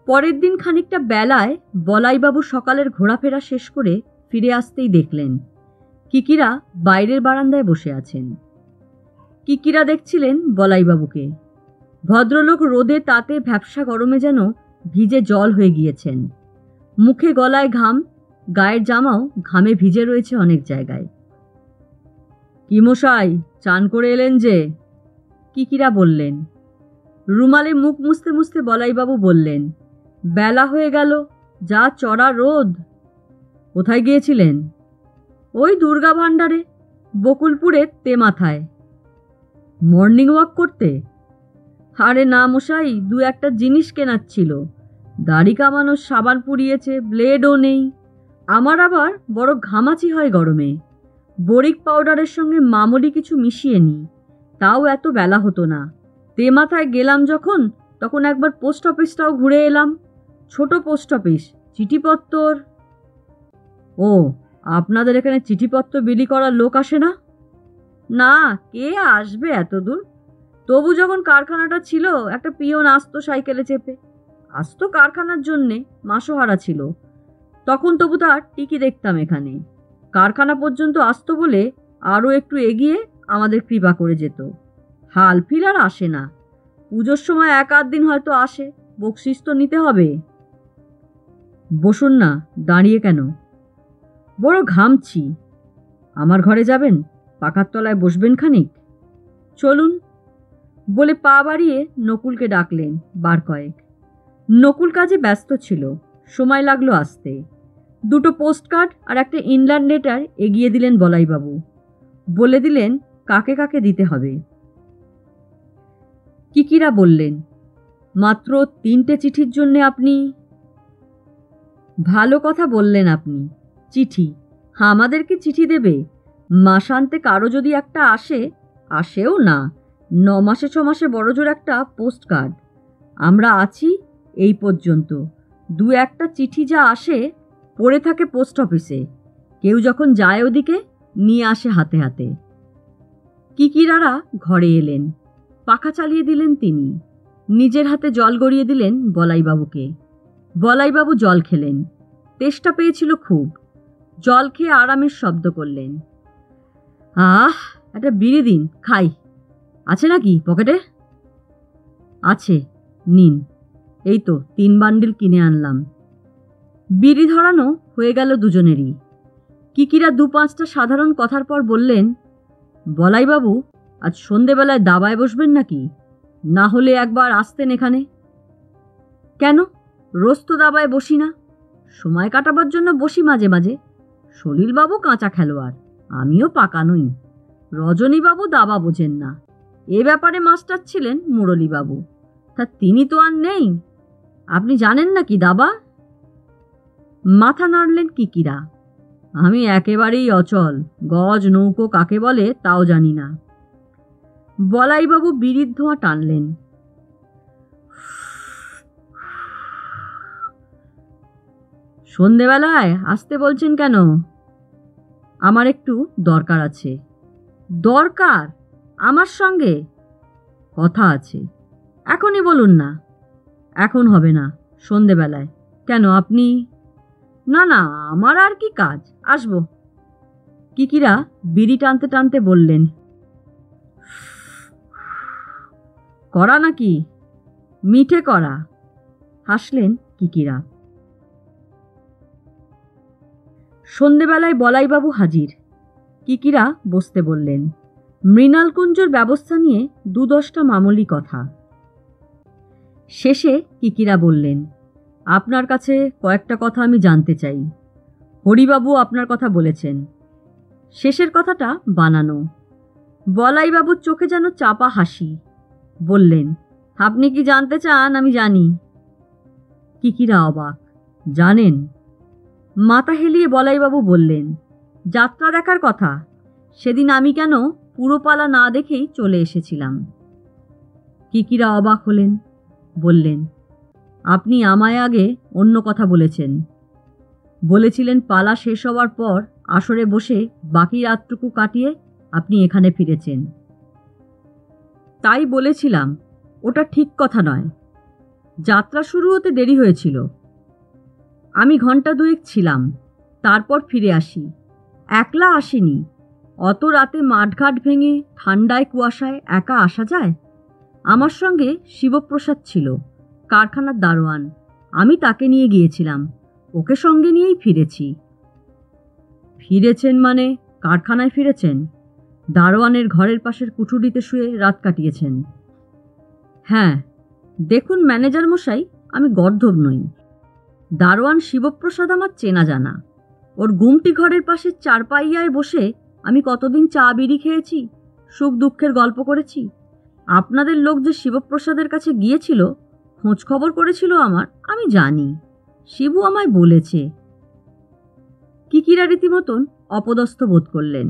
পরের দিন খানিকটা বেলায় বলাইবাবু সকালের ঘোরাফেরা শেষ করে ফিরে আসতেই দেখলেন কিকিরা বাইরের বারান্দায় বসে আছেন। কিকিরা দেখছিলেন বলাইবাবুকে। ভদ্রলোক রোদে তাতে ভ্যাপসা গরমে যেন ভিজে জল হয়ে গিয়েছেন। মুখে গলায় ঘাম, গায়ের জামাও ঘামে ভিজে রয়েছে অনেক জায়গায়। কি মশাই, চান করে এলেন যে? কিকিরা বললেন। রুমালে মুখ মুছতে মুছতে বলাইবাবু বললেন, বেলা হয়ে গেল, যা চড়া রোদ। কোথায় গিয়েছিলেন? ওই দুর্গা ভাণ্ডারে, বকুলপুরের তেমাথায়। মর্নিং ওয়াক করতে? আরে না মশাই, দু একটা জিনিস কেনার ছিল। দাড়ি কামানোর সাবান পুড়িয়েছে, ব্লেডও নেই। আমার আবার বড় ঘামাচি হয় গরমে। বরিক পাউডারের সঙ্গে মামুলি কিছু মিশিয়ে নিই, তাও এত বেলা হতো না। তেমাথায় গেলাম যখন, তখন একবার পোস্ট অফিসটাও ঘুরে এলাম। ছোট পোস্ট অফিস, চিঠিপত্তর। ও, আপনাদের এখানে চিঠিপত্র বিলি করার লোক আসে না? না, কে আসবে এত দূর? তবু যখন কারখানাটা ছিল, একটা পিয়ন আসতো সাইকেলে চেপে। আসতো কারখানার জন্যে, মাসোহারা ছিল। তখন তবু তার টিকি দেখতাম এখানে। কারখানা পর্যন্ত আসতো বলে আরও একটু এগিয়ে আমাদের কৃপা করে যেত। হাল ফিল আর আসে না। পুজোর সময় এক আধ দিন হয়তো আসে, বকশিস তো নিতে হবে। বসুন না, দাঁড়িয়ে কেন? বড় ঘামছি। আমার ঘরে যাবেন? পাখার তলায় বসবেন খানিক। চলুন। বলে পা বাড়িয়ে নকুলকে ডাকলেন বার কয়েক। নকুল কাজে ব্যস্ত ছিল, সময় লাগলো আসতে। দুটো পোস্টকার্ড আর একটা ইনল্যান্ড লেটার এগিয়ে দিলেন বলাইবাবু। বলে দিলেন কাকে কাকে দিতে হবে। কিকিরা বললেন, মাত্র 3টে চিঠির জন্যে আপনি? ভালো কথা বললেন আপনি। চিঠি? আমাদেরকে চিঠি দেবে? মাসান্তে কারো যদি একটা আসে, আসেও না, 9 মাসে 6 মাসে বড়জোর একটা পোস্টকার্ড। আমরা আছি এই পর্যন্ত। দু একটা চিঠি যা আসে পড়ে থাকে পোস্ট অফিসে, কেউ যখন যায় ওদিকে নিয়ে আসে হাতে হাতে। কিকিরারা ঘরে এলেন, পাখা চালিয়ে দিলেন তিনি। নিজের হাতে জল গড়িয়ে দিলেন বলাইবাবুকে। বলাইবাবু জল খেলেন, তেষ্টা পেয়েছিল খুব। জল খেয়ে আরামের শব্দ করলেন। একটা বিড়ি দিন, খাই। আছে নাকি পকেটে? আছে, নিন। এই তো 3 বান্ডিল কিনে আনলাম। বিড়ি ধরানো হয়ে গেল দুজনেরই। কিকিরা 2-5টা সাধারণ কথার পর বললেন, বলাইবাবু, আজ সন্ধেবেলায় দাবায় বসবেন নাকি? না হলে একবার আসতেন এখানে। কেন, রোজ তো দাবায় বসি না। সময় কাটাবার জন্য বসি মাঝে মাঝে। সলিলবাবু কাঁচা খেলোয়াড়, আমিও পাকা নই। রজনীবাবু দাবা বোঝেন না। এ ব্যাপারে মাস্টার ছিলেন মুরলীবাবু, তা তিনি তো আর নেই। আপনি জানেন নাকি দাবা? মাথা নাড়লেন কিকিরা। আমি একেবারেই অচল, গজ নৌকো কাকে বলে তাও জানি না। বলাইবাবু বিড়ির ধোঁয়া টানলেন। সন্ধেবেলায় আসতে বলছেন কেন? আমার একটু দরকার আছে। দরকার? আমার সঙ্গে? কথা আছে। এখনই বলুন না। এখন হবে না, সন্ধেবেলায়। কেন, আপনি? না না, আমার আর কি কাজ, আসবো। কিকিরা বিড়ি টানতে টানতে বললেন, করা নাকি? মিঠে করা। হাসলেন কিকিরা। সন্ধেবেলায় বলাইবাবু হাজির। কিকিরা বসতে বললেন। মৃণালকুঞ্জর ব্যবস্থা নিয়ে 2-10টা মামুলি কথা। শেষে কিকিরা বললেন, আপনার কাছে কয়েকটা কথা আমি জানতে চাই। হরিবাবু আপনার কথা বলেছেন। শেষের কথাটা বানানো। বলাইবাবুর চোখে যেন চাপা হাসি। বললেন, আপনি কি জানতে চান? আমি জানি। কিকিরা অবাক। জানেন? মাথা হেলিয়ে বলাইবাবু বললেন, যাত্রা দেখার কথা। সেদিন আমি কেন পুরোপালা না দেখেই চলে এসেছিলাম। কিকিরা অবাক হলেন, বললেন, আপনি আমায় আগে অন্য কথা বলেছেন। বলেছিলেন পালা শেষ হওয়ার পর আসরে বসে বাকি রাতটুকু কাটিয়ে আপনি এখানে ফিরেছেন। তাই বলেছিলাম, ওটা ঠিক কথা নয়। যাত্রা শুরু হতে দেরি হয়েছিল। আমি ঘন্টা 2 ছিলাম, তারপর ফিরে আসি। একলা আসিনি। অত রাতে মাঠঘাট ভেঙে ঠান্ডায় কুয়াশায় একা আসা যায়? আমার সঙ্গে শিবপ্রসাদ ছিল, কারখানার দারোয়ান। আমি তাকে নিয়ে গিয়েছিলাম, ওকে সঙ্গে নিয়েই ফিরেছি। ফিরেছেন মানে কারখানায় ফিরেছেন? দারোয়ানের ঘরের পাশের কুঠুরিতে শুয়ে রাত কাটিয়েছেন? হ্যাঁ, দেখুন ম্যানেজার মশাই, আমি গর্ধব নই। দারোয়ান শিবপ্রসাদ আমার চেনা জানা। ওর গুমটি ঘরের পাশে চারপাইয়ায় বসে আমি কতদিন চা বিড়ি খেয়েছি, সুখ দুঃখের গল্প করেছি। আপনাদের লোক যে শিবপ্রসাদের কাছে গিয়েছিল, খোঁজ খবর করেছিল আমার, আমি জানি। শিবু আমায় বলেছে। কিকিরা রীতিমতন অপদস্থ বোধ করলেন।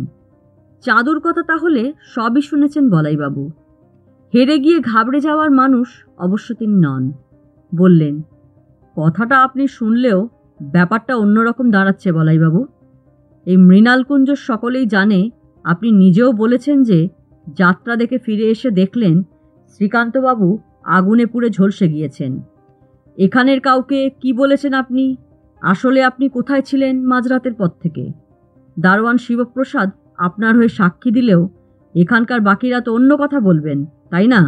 চাঁদুর কথা তাহলে সবই শুনেছেন বলাইবাবু। হেরে গিয়ে ঘাবড়ে যাওয়ার মানুষ অবশ্য তিনি নন। বললেন, কথাটা আপনি শুনলেও ব্যাপারটা অন্যরকম দাঁড়াচ্ছে বলাইবাবু। এই মৃণালকুঞ্জ সকলেই জানে, আপনি নিজেও বলেছেন যে যাত্রা দেখে ফিরে এসে দেখলেন শ্রীকান্তবাবু আগুনে পুড়ে ঝলসে গিয়েছেন। এখানের কাউকে কি বলেছেন আপনি? আসলে আপনি কোথায় ছিলেন মাঝরাতের পর থেকে? দারোয়ান শিবপ্রসাদ আপনার হয়ে সাক্ষী দিলেও এখানকার বাকিরা তো অন্য কথা বলবেন, তাই না?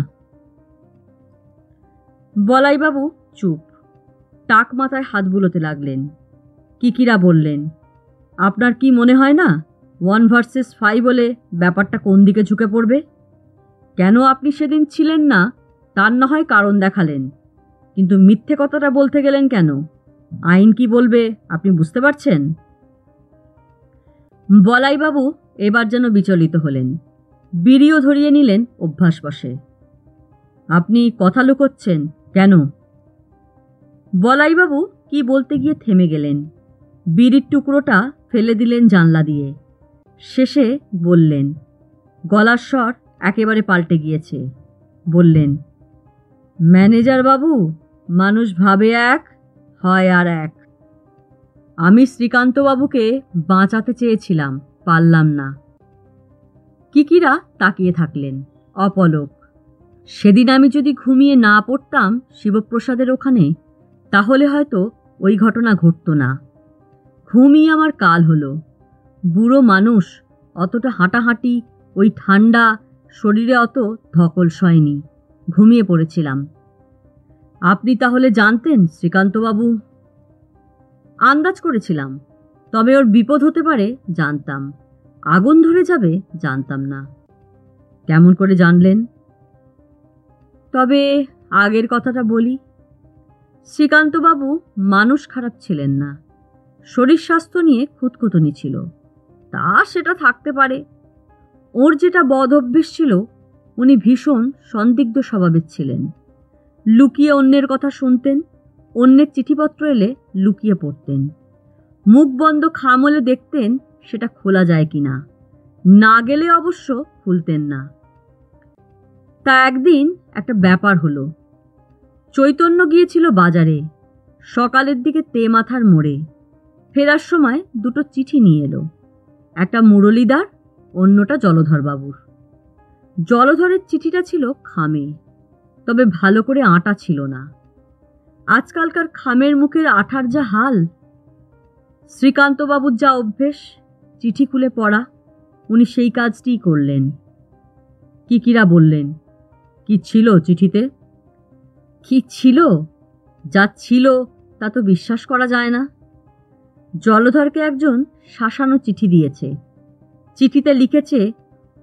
বলাইবাবু চুপ, টাক মাথায় হাত বুলোতে লাগলেন। কিকিরা বললেন, আপনার কি মনে হয় না 1 ভার্সেস 5 বলে ব্যাপারটা কোন দিকে ঝুঁকে পড়বে? কেন আপনি সেদিন ছিলেন না তার না হয় কারণ দেখালেন, কিন্তু মিথ্যে কথাটা বলতে গেলেন কেন? আইন কি বলবে আপনি বুঝতে পারছেন? বলাইবাবু এবার যেন বিচলিত হলেন। বিড়িও ধরিয়ে নিলেন অভ্যাসবশে। আপনি কথা লুকোচ্ছেন কেন? বলাইবাবু কি বলতে গিয়ে থেমে গেলেন। বিড়ির টুকরোটা ফেলে দিলেন জানলা দিয়ে। শেষে বললেন, গলার স্বর একেবারে পাল্টে গিয়েছে। বললেন, ম্যানেজার বাবু, মানুষ ভাবে এক, হয় আর এক। আমি শ্রীকান্তবাবুকে বাঁচাতে চেয়েছিলাম, পারলাম না। কিকিরা তাকিয়ে থাকলেন অপলক। সেদিন আমি যদি ঘুমিয়ে না পড়তাম শিবপ্রসাদের ওখানে, তাহলে হয়তো ওই ঘটনা ঘটত না। ঘুমিয়ে আমার কাল হলো। বুড়ো মানুষ, অতটা হাঁটাহাঁটি, ওই ঠান্ডা শরীরে অত ধকল সয়নি, ঘুমিয়ে পড়েছিলাম। আপনি তাহলে জানতেন শ্রীকান্তবাবু? আন্দাজ করেছিলাম, তবে ওর বিপদ হতে পারে জানতাম, আগুন ধরে যাবে জানতাম না। কেমন করে জানলেন? তবে আগের কথাটা বলি। শ্রীকান্তবাবু মানুষ খারাপ ছিলেন না, শরীর স্বাস্থ্য নিয়ে খুঁতখুঁতুনি ছিল, তা সেটা থাকতে পারে। ওর যেটা বদ অভ্যেস ছিল, উনি ভীষণ সন্দিগ্ধ স্বভাবের ছিলেন। লুকিয়ে অন্যের কথা শুনতেন, অন্যের চিঠিপত্র এলে লুকিয়ে পড়তেন, মুখ বন্ধ খামলে দেখতেন সেটা খোলা যায় কিনা, না গেলে অবশ্য খুলতেন না। তা একদিন একটা ব্যাপার হলো। চৈতন্য গিয়েছিল বাজারে, সকালের দিকে তেমাথার মোড়ে। ফেরার সময় 2টো চিঠি নিয়ে এলো, একটা মুরলীদার, অন্যটা জলধরবাবুর। জলধরের চিঠিটা ছিল খামে, তবে ভালো করে আটা ছিল না। আজকালকার খামের মুখের আঠার যা হাল! শ্রীকান্তবাবুর যা অভ্যেস চিঠি খুলে পড়া, উনি সেই কাজটিই করলেন। কিকিরা বললেন, কি ছিল চিঠিতে? কি ছিল? যা ছিল তা তো বিশ্বাস করা যায় না। জলধরকে একজন শাসানো চিঠি দিয়েছে। চিঠিতে লিখেছে,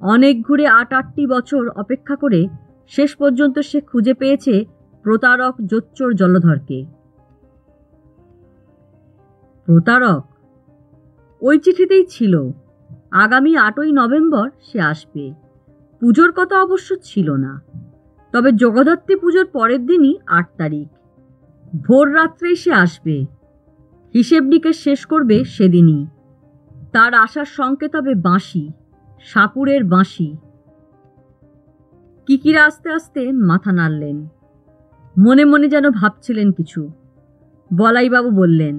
অনেক ঘুরে 8-8টি বছর অপেক্ষা করে শেষ পর্যন্ত সে খুঁজে পেয়েছে প্রতারক জোচ্চোর জলধরকে। প্রতারক? ওই চিঠিতেই ছিল আগামী 8ই নভেম্বর সে আসবে। পুজোর কথা অবশ্য ছিল না, তবে জগদ্ধাত্রী পুজোর পরের দিনই 8 তারিখ ভোর রাত্রেই সে আসবে। হিসেব নিকেশ শেষ করবে সেদিনই। তার আসার সংকেত হবে বাঁশি, সাপুরের বাঁশি। কিকিরা আস্তে আস্তে মাথা নাড়লেন, মনে মনে যেন ভাবছিলেন কিছু। বলাইবাবু বললেন,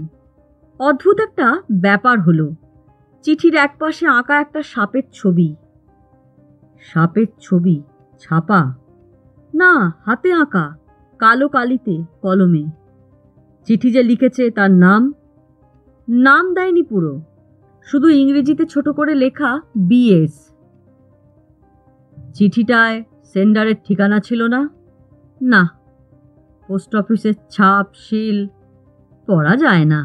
অদ্ভুত একটা ব্যাপার হলো। চিঠির একপাশে আঁকা একটা সাপের ছবি। সাপের ছবি ছাপা? না, হাতে আঁকা, কালো কালিতে কলমে। চিঠি যে লিখেছে তার নাম? নাম দেয়নি পুরো, শুধু ইংরেজিতে ছোট করে লেখা BS। চিঠিটায় সেন্ডারের ঠিকানা ছিল না? না। পোস্ট অফিসের ছাপ সিল পড়া যায় না।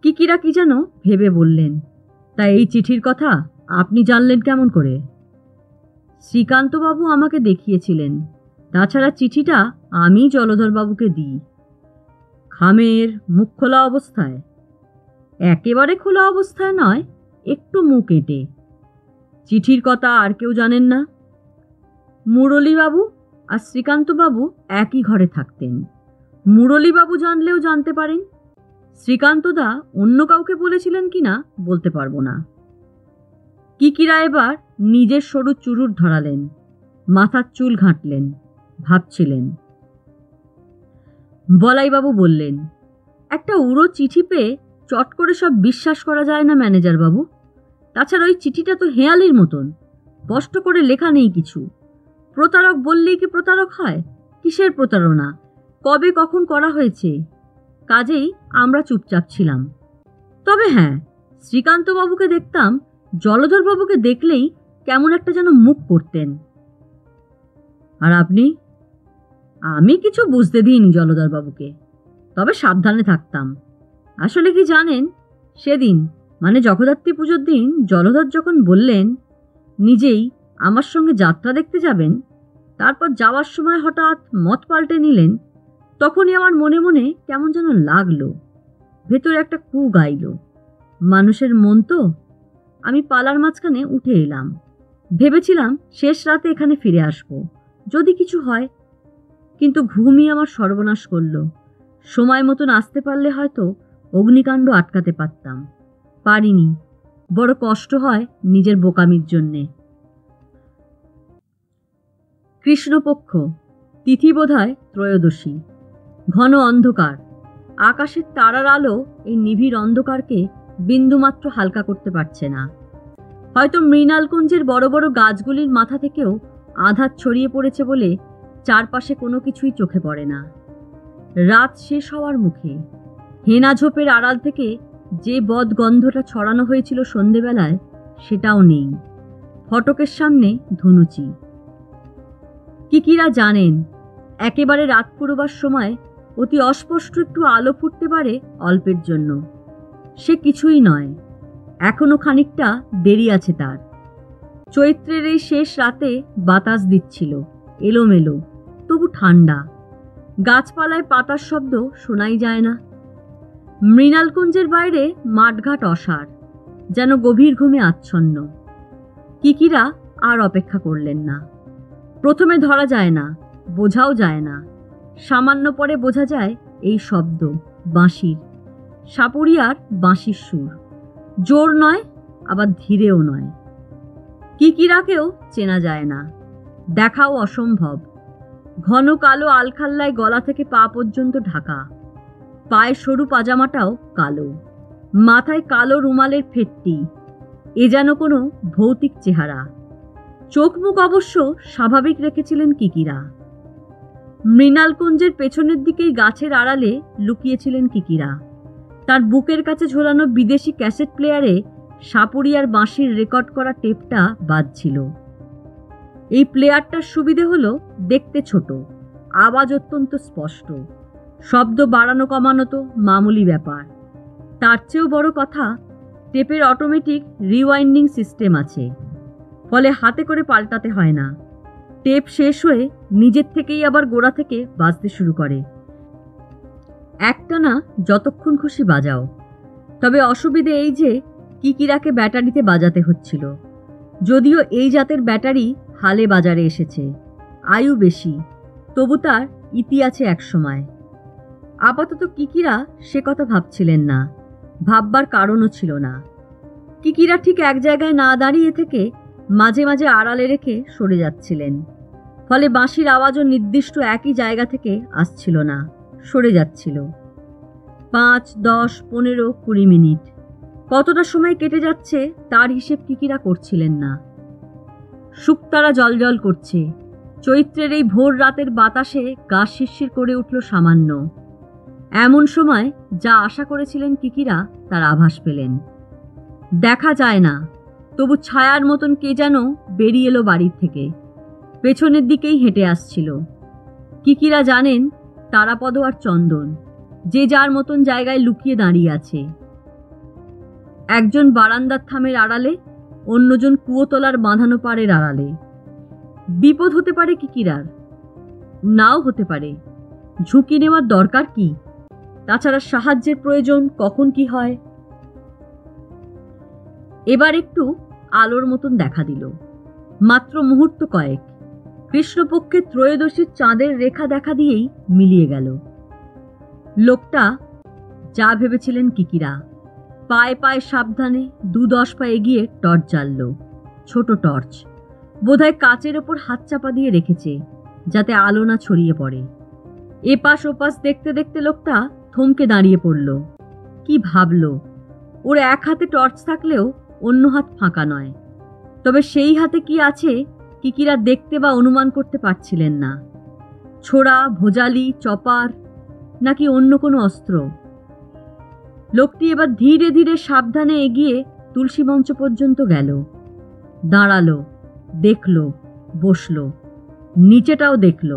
কিকিরা কি যেন ভেবে বললেন, তা এই চিঠির কথা আপনি জানলেন কেমন করে? শ্রীকান্তবাবু আমাকে দেখিয়েছিলেন। তাছাড়া চিঠিটা আমি জলধরবাবুকে দিই। খামের মুখ খোলা অবস্থায়? একেবারে খোলা অবস্থায় নয়, একটু মুখ এঁটে। চিঠির কথা আর কেউ জানেন না? মুরলীবাবু আর শ্রীকান্তবাবু একই ঘরে থাকতেন। মুরলীবাবু জানলেও জানতে পারেন। শ্রীকান্তদা অন্য কাউকে বলেছিলেন কিনা বলতে পারবো না। কিকিরা এবার নিজের সরু চুরুট ধরালেন, মাথার চুল ঘাঁটলেন, ভাবছিলেন। বলাইবাবু বললেন, একটা উড়ো চিঠি পেয়ে চট করে সব বিশ্বাস করা যায় না ম্যানেজার বাবু। তাছাড়া ওই চিঠিটা তো হেয়ালির মতন, স্পষ্ট করে লেখা নেই কিছু। প্রতারক বললেই কি প্রতারক হয়? কিসের প্রতারণা, কবে কখন করা হয়েছে? কাজেই আমরা চুপচাপ ছিলাম। তবে হ্যাঁ, শ্রীকান্তবাবুকে দেখতাম, জলধরবাবুকে দেখলেই কেমন একটা যেন মুখ করতেন। আর আপনি? আমি কিছু বুঝতে দিইনি জলধরবাবুকে, তবে সাবধানে থাকতাম। আসলে কি জানেন, সেদিন মানে জগদ্ধাত্রী পুজোর দিন জলধর যখন বললেন নিজেই আমার সঙ্গে যাত্রা দেখতে যাবেন, তারপর যাওয়ার সময় হঠাৎ মত পাল্টে নিলেন, তখনই আমার মনে মনে কেমন যেন লাগলো, ভেতরে একটা কু গাইল। মানুষের মন তো। আমি পালার মাঝখানে উঠে এলাম। ভেবেছিলাম শেষ রাতে এখানে ফিরে আসব, যদি কিছু হয়। কিন্তু ঘুমই আমার সর্বনাশ করল। সময় মতন আসতে পারলে হয়তো অগ্নিকাণ্ড আটকাতে পারতাম। পারিনি। বড় কষ্ট হয় নিজের বোকামির জন্যে। কৃষ্ণপক্ষ, তিথি বোধহয় ত্রয়োদশী। ঘন অন্ধকার। আকাশের তারার আলো এই নিবিড় অন্ধকারকে বিন্দুমাত্র হালকা করতে পারছে না। হয়তো মৃণালকুঞ্জের বড় বড় গাছগুলির মাথা থেকেও আঁধার ছড়িয়ে পড়েছে বলে চারপাশে কোনো কিছুই চোখে পড়ে না। রাত শেষ হওয়ার মুখে। হেনা ঝোপের আড়াল থেকে যে বদ গন্ধটা ছড়ানো হয়েছিল সন্ধেবেলায়, সেটাও নেই। ফটকের সামনে ধনুচি। কিকিরা জানেন, একেবারে রাত পুরোবার সময় অতি অস্পষ্ট একটু আলো ফুটতে পারে অল্পের জন্য। সে কিছুই নয়, এখনো খানিকটা দেরি আছে তার। চৈত্রের এই শেষ রাতে বাতাস দিচ্ছিল এলোমেলো, তবু ঠান্ডা। গাছপালায় পাতার শব্দ শোনাই যায় না। মৃণালকুঞ্জের বাইরে মাঠঘাট অসার, যেন গভীর ঘুমে আচ্ছন্ন। কিকিরা আর অপেক্ষা করলেন না। প্রথমে ধরা যায় না, বোঝাও যায় না। সামান্য পরে বোঝা যায় এই শব্দ বাঁশির, সাপুরিয়ার বাঁশির সুর। জোর নয়, আবার ধীরেও নয়। কিকিরাকেও চেনা যায় না, দেখাও অসম্ভব। ঘন কালো আলখাল্লায় গলা থেকে পা পর্যন্ত ঢাকা। পায়ের সরু পাজামাটাও কালো, মাথায় কালো রুমালের ফেটটি। এ যেন কোনো ভৌতিক চেহারা। চোখ মুখ অবশ্য স্বাভাবিক রেখেছিলেন কিকিরা। মৃণালকুঞ্জের পেছনের দিকেই গাছের আড়ালে লুকিয়েছিলেন কিকিরা। তার বুকের কাছে ঝোলানো বিদেশি ক্যাসেট প্লেয়ারে সাপুরিয়ার বাঁশির রেকর্ড করা টেপটা বাজছিল। এই প্লেয়ারটার সুবিধে হলো দেখতে ছোট, আওয়াজ অত্যন্ত স্পষ্ট। শব্দ বাড়ানো কমানো তো মামুলি ব্যাপার। তার চেয়েও বড় কথা, টেপের অটোমেটিক রিওয়াইন্ডিং সিস্টেম আছে, ফলে হাতে করে পাল্টাতে হয় না। টেপ শেষ হয়ে নিজের থেকেই আবার গোড়া থেকে বাজতে শুরু করে। একটানা যতক্ষণ খুশি বাজাও। তবে অসুবিধে এই যে কিকিরাকে ব্যাটারিতে বাজাতে হচ্ছিল। যদিও এই জাতের ব্যাটারি হালে বাজারে এসেছে, আয়ু বেশি, তবু তার ইতি আছে একসময়। আপাতত কিকিরা সে কথা ভাবছিলেন না, ভাববার কারণও ছিল না। কিকিরা ঠিক এক জায়গায় না দাঁড়িয়ে থেকে মাঝে মাঝে আড়ালে রেখে সরে যাচ্ছিলেন, ফলে বাঁশির আওয়াজও নির্দিষ্ট একই জায়গা থেকে আসছিল না, সরে যাচ্ছিল। 5, 10, 15, 20 মিনিট কতটা সময় কেটে যাচ্ছে তার হিসেব কিকিরা করছিলেন না। শুকতারা জলজল করছে। চৈত্রের এই ভোর রাতের বাতাসে গা শিরশির করে উঠল সামান্য। এমন সময় যা আশা করেছিলেন কিকিরা তার আভাস পেলেন। দেখা যায় না, তবু ছায়ার মতন কে যেন বেরিয়ে এলো বাড়ির থেকে, পেছনের দিকেই হেঁটে আসছিল। কিকিরা জানেন তারাপদ আর চন্দন যে যার মতন জায়গায় লুকিয়ে দাঁড়িয়ে আছে। একজন বারান্দার থামের আড়ালে, অন্যজন কুয়োতলার বাঁধানো পাড়ের আড়ালে। বিপদ হতে পারে কিকিরার। নাও হতে পারে। ঝুঁকি নেওয়ার দরকার কি? তাছাড়া সাহায্যের প্রয়োজন কখন কি হয়। এবার একটু আলোর মতন দেখা দিল। মাত্র মুহূর্ত কয়েক, কৃষ্ণপক্ষের ত্রয়োদশীর চাঁদের রেখা দেখা দিয়েই মিলিয়ে গেল। লোকটা যা ভেবেছিলেন কিকিরা, পায়ে পায়ে সাবধানে 2-10 পা এগিয়ে টর্চ জ্বালল। ছোট টর্চ, বোধহয় কাচের ওপর হাত চাপা দিয়ে রেখেছে যাতে আলো না ছড়িয়ে পড়ে। এপাশ ওপাশ দেখতে দেখতে লোকটা থমকে দাঁড়িয়ে পড়ল। কি ভাবল? ওর এক হাতে টর্চ থাকলেও অন্য হাত ফাঁকা নয়। তবে সেই হাতে কি আছে কিকিরা দেখতে বা অনুমান করতে পারছিলেন না। ছোড়া, ভোজালি, চপার, নাকি অন্য কোনো অস্ত্র? লোকটি এবার ধীরে ধীরে সাবধানে এগিয়ে তুলসী মঞ্চ পর্যন্ত গেল। দাঁড়ালো, দেখল, বসল, নিচেটাও দেখল।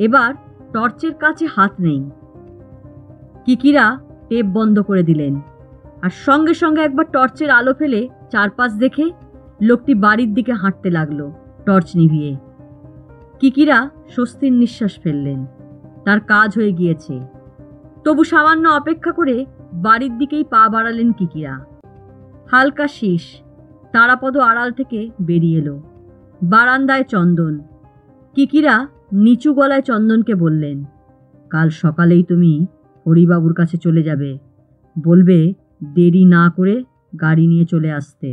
এবার টর্চের কাছে হাত নেই। কিকিরা টেপ বন্ধ করে দিলেন, আর সঙ্গে সঙ্গে একবার টর্চের আলো ফেলে চারপাশ দেখে লোকটি বাড়ির দিকে হাঁটতে লাগলো টর্চ নিভিয়ে। কিকিরা স্বস্তির নিঃশ্বাস ফেললেন, তার কাজ হয়ে গিয়েছে। তবু সামান্য অপেক্ষা করে বাড়ির দিকেই পা বাড়ালেন কিকিরা। হালকা শীষ তারাপদ আড়াল থেকে বেরিয়ে এলো। বারান্দায় চন্দন। কিকিরা নিচু গলায় চন্দনকে বললেন, কাল সকালেই তুমি হরিবাবুর কাছে চলে যাবে, বলবে দেরি না করে গাড়ি নিয়ে চলে আসতে।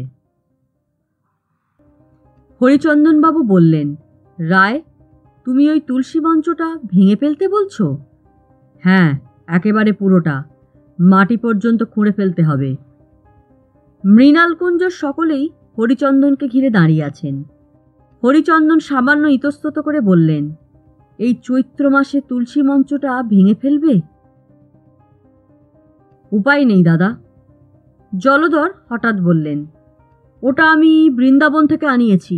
হরিচন্দনবাবু বললেন, রায়, তুমি ওই তুলসী মঞ্চটা ভেঙে ফেলতে বলছো? হ্যাঁ, একেবারে পুরোটা, মাটি পর্যন্ত খুঁড়ে ফেলতে হবে। মৃণালকুঞ্জ সকলেই হরিচন্দনকে ঘিরে দাঁড়িয়ে আছেন। হরিচন্দন সামান্য ইতস্তত করে বললেন, এই চৈত্র মাসে তুলসী মঞ্চটা ভেঙে ফেলবে? উপায় নেই দাদা। জলধর হঠাৎ বললেন, ওটা আমি বৃন্দাবন থেকে আনিয়েছি।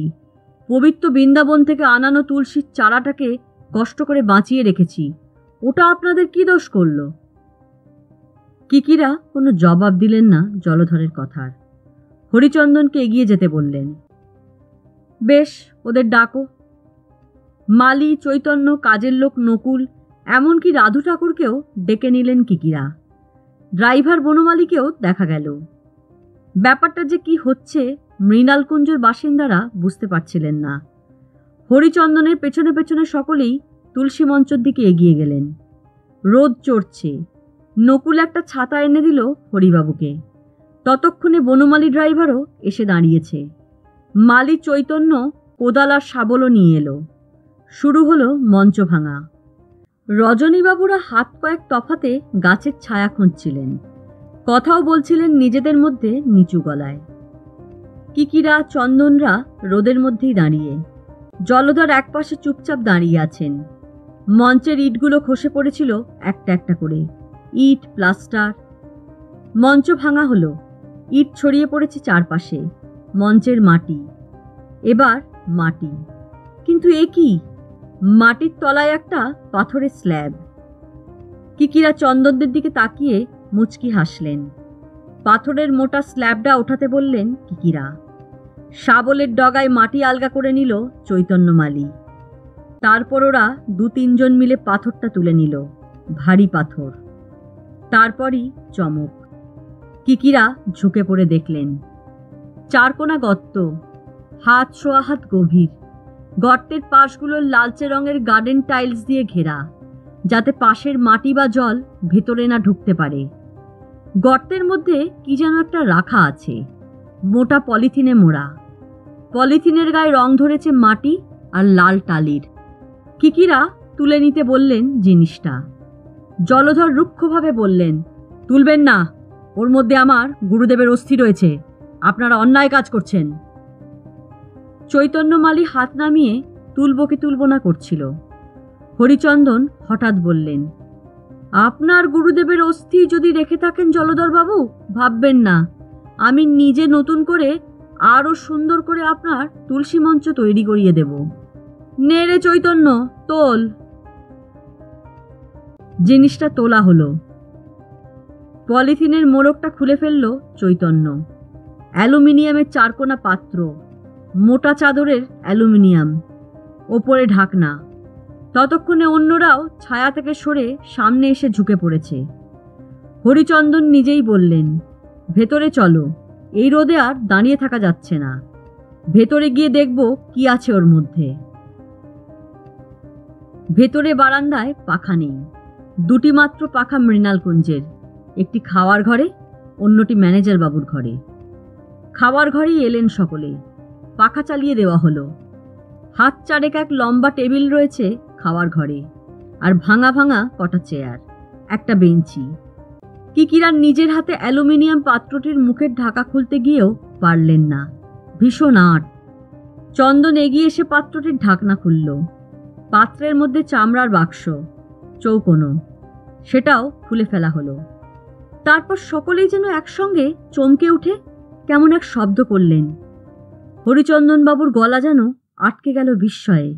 পবিত্র বৃন্দাবন থেকে আনানো তুলসীর চারাটাকে কষ্ট করে বাঁচিয়ে রেখেছি। ওটা আপনাদের কি দোষ করল? কিকিরা কোনো জবাব দিলেন না জলধরের কথার। হরিচন্দনকে এগিয়ে যেতে বললেন, বেশ, ওদের ডাকো। মালি, চৈতন্য, কাজের লোক নকুল, এমনকি রাধু ঠাকুরকেও ডেকে নিলেন কিকিরা। ড্রাইভার বনমালীকেও দেখা গেল। ব্যাপারটা যে কি হচ্ছে মৃণালকুঞ্জের বাসিন্দারা বুঝতে পারছিলেন না। হরিচন্দনের পেছনে পেছনে সকলেই তুলসী মঞ্চের দিকে এগিয়ে গেলেন। রোদ চড়ছে। নকুল একটা ছাতা এনে দিল হরিবাবুকে। ততক্ষণে বনমালী ড্রাইভারও এসে দাঁড়িয়েছে। মালি, চৈতন্য কোদাল আর শাবলও নিয়ে এলো। শুরু হলো মঞ্চ ভাঙা। রজনীবাবুরা হাত কয়েক তফাতে গাছের ছায়া খুঁজছিলেন, কথাও বলছিলেন নিজেদের মধ্যে নিচু গলায়। কিকিরা, চন্দনরা রোদের মধ্যেই দাঁড়িয়ে। জলধর একপাশে চুপচাপ দাঁড়িয়ে আছেন। মঞ্চের ইটগুলো খসে পড়েছিল একটা একটা করে, ইট, প্লাস্টার। মঞ্চ ভাঙা হলো, ইট ছড়িয়ে পড়েছে চারপাশে, মঞ্চের মাটি। এবার মাটি, কিন্তু এ কি? মাটির তলায় একটা পাথরের স্ল্যাব। কিকিরা চন্দনদের দিকে তাকিয়ে মুচকি হাসলেন। পাথরের মোটা স্ল্যাবটা ওঠাতে বললেন কিকিরা। শাবলের ডগায় মাটি আলগা করে নিল চৈতন্যমালী। তারপর ওরা 2-3 জন মিলে পাথরটা তুলে নিল, ভারী পাথর। তারপরই চমক। কিকিরা ঝুঁকে পড়ে দেখলেন 4 কোণা গর্ত, হাত সোয়া হাত গভীর। গর্তের পাশগুলোর লালচে রঙের গার্ডেন টাইলস দিয়ে ঘেরা, যাতে পাশের মাটি বা জল ভেতরে না ঢুকতে পারে। গর্তের মধ্যে কি যেন একটা রাখা আছে, মোটা পলিথিনে মোড়া। পলিথিনের গায়ে রং ধরেছে মাটি আর লাল টালির। কিকিরা তুলে নিতে বললেন জিনিসটা। জলধর রুক্ষভাবে বললেন, তুলবেন না, ওর মধ্যে আমার গুরুদেবের অস্থি রয়েছে, আপনারা অন্যায় কাজ করছেন। চৈতন্যমালী হাত নামিয়ে তুলব কি তুলব না করছিল। হরিচন্দন হঠাৎ বললেন, আপনার গুরুদেবের অস্থি যদি রেখে থাকেন জলধরবাবু, ভাববেন না, আমি নিজে নতুন করে আরও সুন্দর করে আপনার তুলসী মঞ্চ তৈরি করিয়ে দেব। নে রে চৈতন্য, তোল। জিনিসটা তোলা হলো। পলিথিনের মোড়কটা খুলে ফেলল চৈতন্য। অ্যালুমিনিয়ামের 4 কোণা পাত্র, মোটা চাদরের অ্যালুমিনিয়াম, ওপরে ঢাকনা। ততক্ষণে অন্যরাও ছায়া থেকে সরে সামনে এসে ঝুঁকে পড়েছে। হরিচন্দন নিজেই বললেন, ভেতরে চলো, এই রোদে আর দাঁড়িয়ে থাকা যাচ্ছে না। ভেতরে গিয়ে দেখব কি আছে ওর মধ্যে। ভেতরে বারান্দায় পাখা নেই, দুটি মাত্র পাখা মৃণালকুঞ্জের, একটি খাওয়ার ঘরে, অন্যটি ম্যানেজার বাবুর ঘরে। খাওয়ার ঘরেই এলেন সকলে, পাখা চালিয়ে দেওয়া হলো। হাত চারেক এক লম্বা টেবিল রয়েছে খাওয়ার ঘরে, আর ভাঙা ভাঙা কটা চেয়ার, একটা বেঞ্চি। কিকিরার নিজের হাতে অ্যালুমিনিয়াম পাত্রটির মুখের ঢাকা খুলতে গিয়েও পারলেন না, ভীষণ আঁট। চন্দন এগিয়ে এসে পাত্রটির ঢাকনা খুলল। পাত্রের মধ্যে চামড়ার বাক্স, চৌকোনো, সেটাও খুলে ফেলা হলো। তারপর সকলেই যেন একসঙ্গে চমকে উঠে কেমন এক শব্দ করলেন। হরিচন্দনবাবুর গলা যেন আটকে গেল বিস্ময়ে।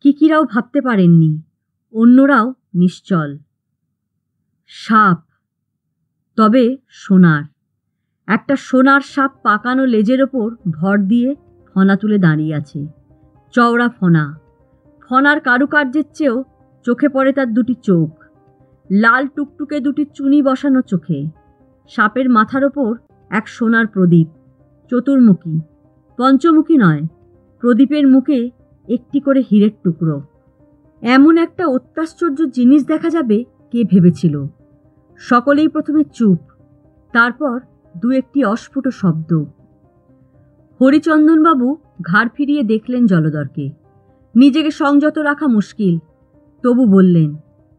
কিকিরাও ভাবতে পারেননি, অন্যরাও নিশ্চল। সাপ, তবে সোনার। একটা সোনার সাপ পাকানো লেজের ওপর ভর দিয়ে ফনা তুলে দাঁড়িয়ে আছে। চওড়া ফনা, ফনার কারুকার্যের চেয়েও চোখে পড়ে তার দুটি চোখ, লাল টুকটুকে দুটি চুনি বসানো চোখে। সাপের মাথার ওপর এক সোনার প্রদীপ, চতুর্মুখী, পঞ্চমুখী নয়, প্রদীপের মুখে একটি করে হীরের টুকরো। এমন একটা অত্যাশ্চর্য জিনিস দেখা যাবে কে ভেবেছিল? সকলেই প্রথমে চুপ, তারপর দু একটি অস্ফুট শব্দ। হরিচন্দনবাবু ঘাড় ফিরিয়ে দেখলেন জলধরকে। নিজেকে সংযত রাখা মুশকিল, তবু বললেন,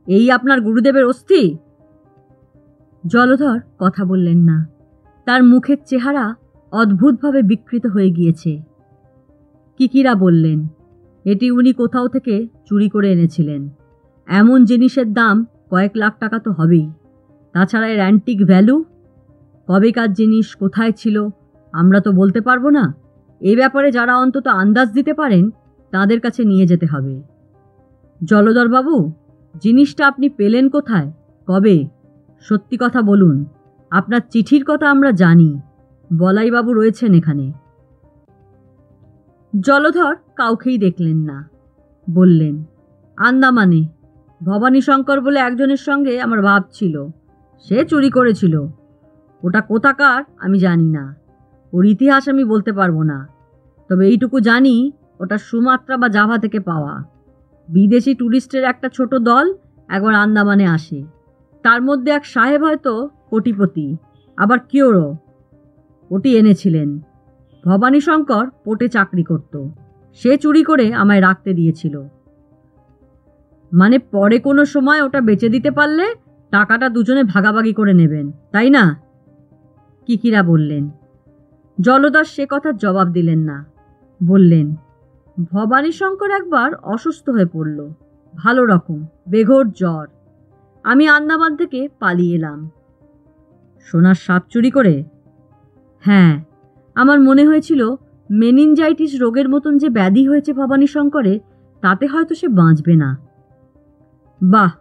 এই আপনার গুরুদেবের অস্থি? জলধর কথা বললেন না, তার মুখের চেহারা অদ্ভুতভাবে বিকৃত হয়ে গিয়েছে। কিকিরা বললেন, এটি উনি কোথাও থেকে চুরি করে এনেছিলেন। এমন জিনিসের দাম কয়েক লাখ টাকা তো হবেই, তাছাড়া এর অ্যান্টিক ভ্যালু। কবেকার জিনিস, কোথায় ছিল আমরা তো বলতে পারবো না। এই ব্যাপারে যারা অন্তত আন্দাজ দিতে পারেন তাদের কাছে নিয়ে যেতে হবে। জলধরবাবু, জিনিসটা আপনি পেলেন কোথায়, কবে? সত্যি কথা বলুন। আপনার চিঠির কথা আমরা জানি, বলাইবাবু রয়েছেন এখানে। জলধর কাউকেই দেখলেন না, বললেন, আন্দামানে ভবানীশঙ্কর বলে একজনের সঙ্গে আমার ভাব ছিল, সে চুরি করেছিল। ওটা কোথাকার আমি জানি না, ওর ইতিহাস আমি বলতে পারবো না, তবে এইটুকু জানি ওটা সুমাত্রা বা জাভা থেকে পাওয়া। বিদেশি ট্যুরিস্টের একটা ছোট দল একবার আন্দামানে আসে, তার মধ্যে এক সাহেব হয়তো কোটিপতি, আবার কিওরও, ওটি এনেছিলেন। ভবানীশঙ্কর পোর্টে চাকরি করত, সে চুরি করে আমায় রাখতে দিয়েছিল। মানে পরে কোনো সময় ওটা বেচে দিতে পারলে টাকাটা দুজনে ভাগাভাগি করে নেবেন, তাই না? কিকিরা বললেন। জলধর সে কথার জবাব দিলেন না, বললেন, ভবানীশঙ্কর একবার অসুস্থ হয়ে পড়ল, ভালো রকম, বেঘোর জ্বর। আমি আন্দামান থেকে পালিয়ে এলাম। সোনার সাপ চুরি করে? হ্যাঁ, আমার মনে হয়েছিল মেনিনজাইটিস রোগের মতন যে ব্যাধি হয়েছে ভবানীশঙ্করের, তাতে হয়তো সে বাঁচবে না। বাহ,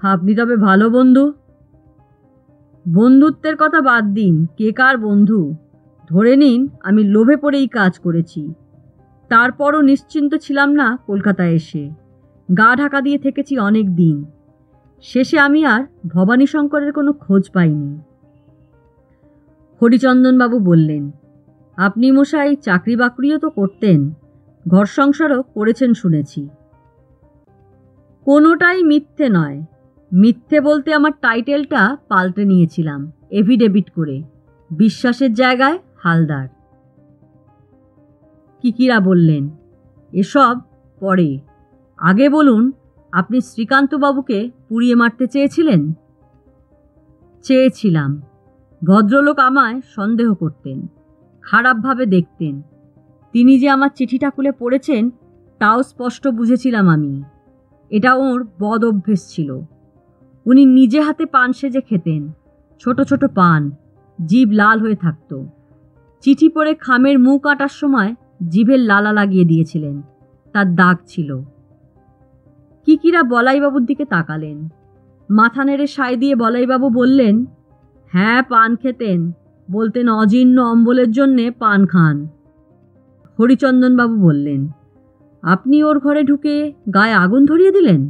আপনি তবে ভালো বন্ধু। বন্ধুত্বের কথা বাদ দিন, কে কার বন্ধু? ধরে নিন আমি লোভে পড়েই কাজ করেছি, তারপরও নিশ্চিন্ত ছিলাম না। কলকাতায় এসে গা ঢাকা দিয়ে থেকেছি অনেক দিন। শেষে আমি আর ভবানীশঙ্করের কোনো খোঁজ পাইনি। হরিচন্দনবাবু বললেন, আপনি মশাই চাকরি বাকরিও তো করতেন, ঘর সংসারও করেছেন শুনেছি। কোনোটাই মিথ্যে নয়। মিথ্যে বলতে আমার টাইটেলটা পাল্টে নিয়েছিলাম এফিডেভিট করে, বিশ্বাসের জায়গায় হালদার। কিকিরা বললেন, এসব পরে, আগে বলুন, আপনি শ্রীকান্তবাবুকে পুড়িয়ে মারতে চেয়েছিলেন? চেয়েছিলাম। ভদ্রলোক আমায় সন্দেহ করতেন, খারাপভাবে দেখতেন। তিনি যে আমার চিঠিটা খুলে পড়েছেন তাও স্পষ্ট বুঝেছিলাম আমি। এটা ওর বদ অভ্যেস ছিল। উনি নিজে হাতে পান সেজে খেতেন, ছোট ছোট পান, জিভ লাল হয়ে থাকত। চিঠি পড়ে খামের মুখ কাটার সময় জিভের লালা লাগিয়ে দিয়েছিলেন, তার দাগ ছিল। কিকিরা বলাইবাবুর দিকে তাকালেন। মাথা নেড়ে সায় দিয়ে বলাইবাবু বললেন, হ্যাঁ, পান খেতেন, বলতেন অজীর্ণ অম্বলের জন্যে পান খান। হরিচন্দনবাবু বললেন, আপনি ওর ঘরে ঢুকে গায়ে আগুন ধরিয়ে দিলেন?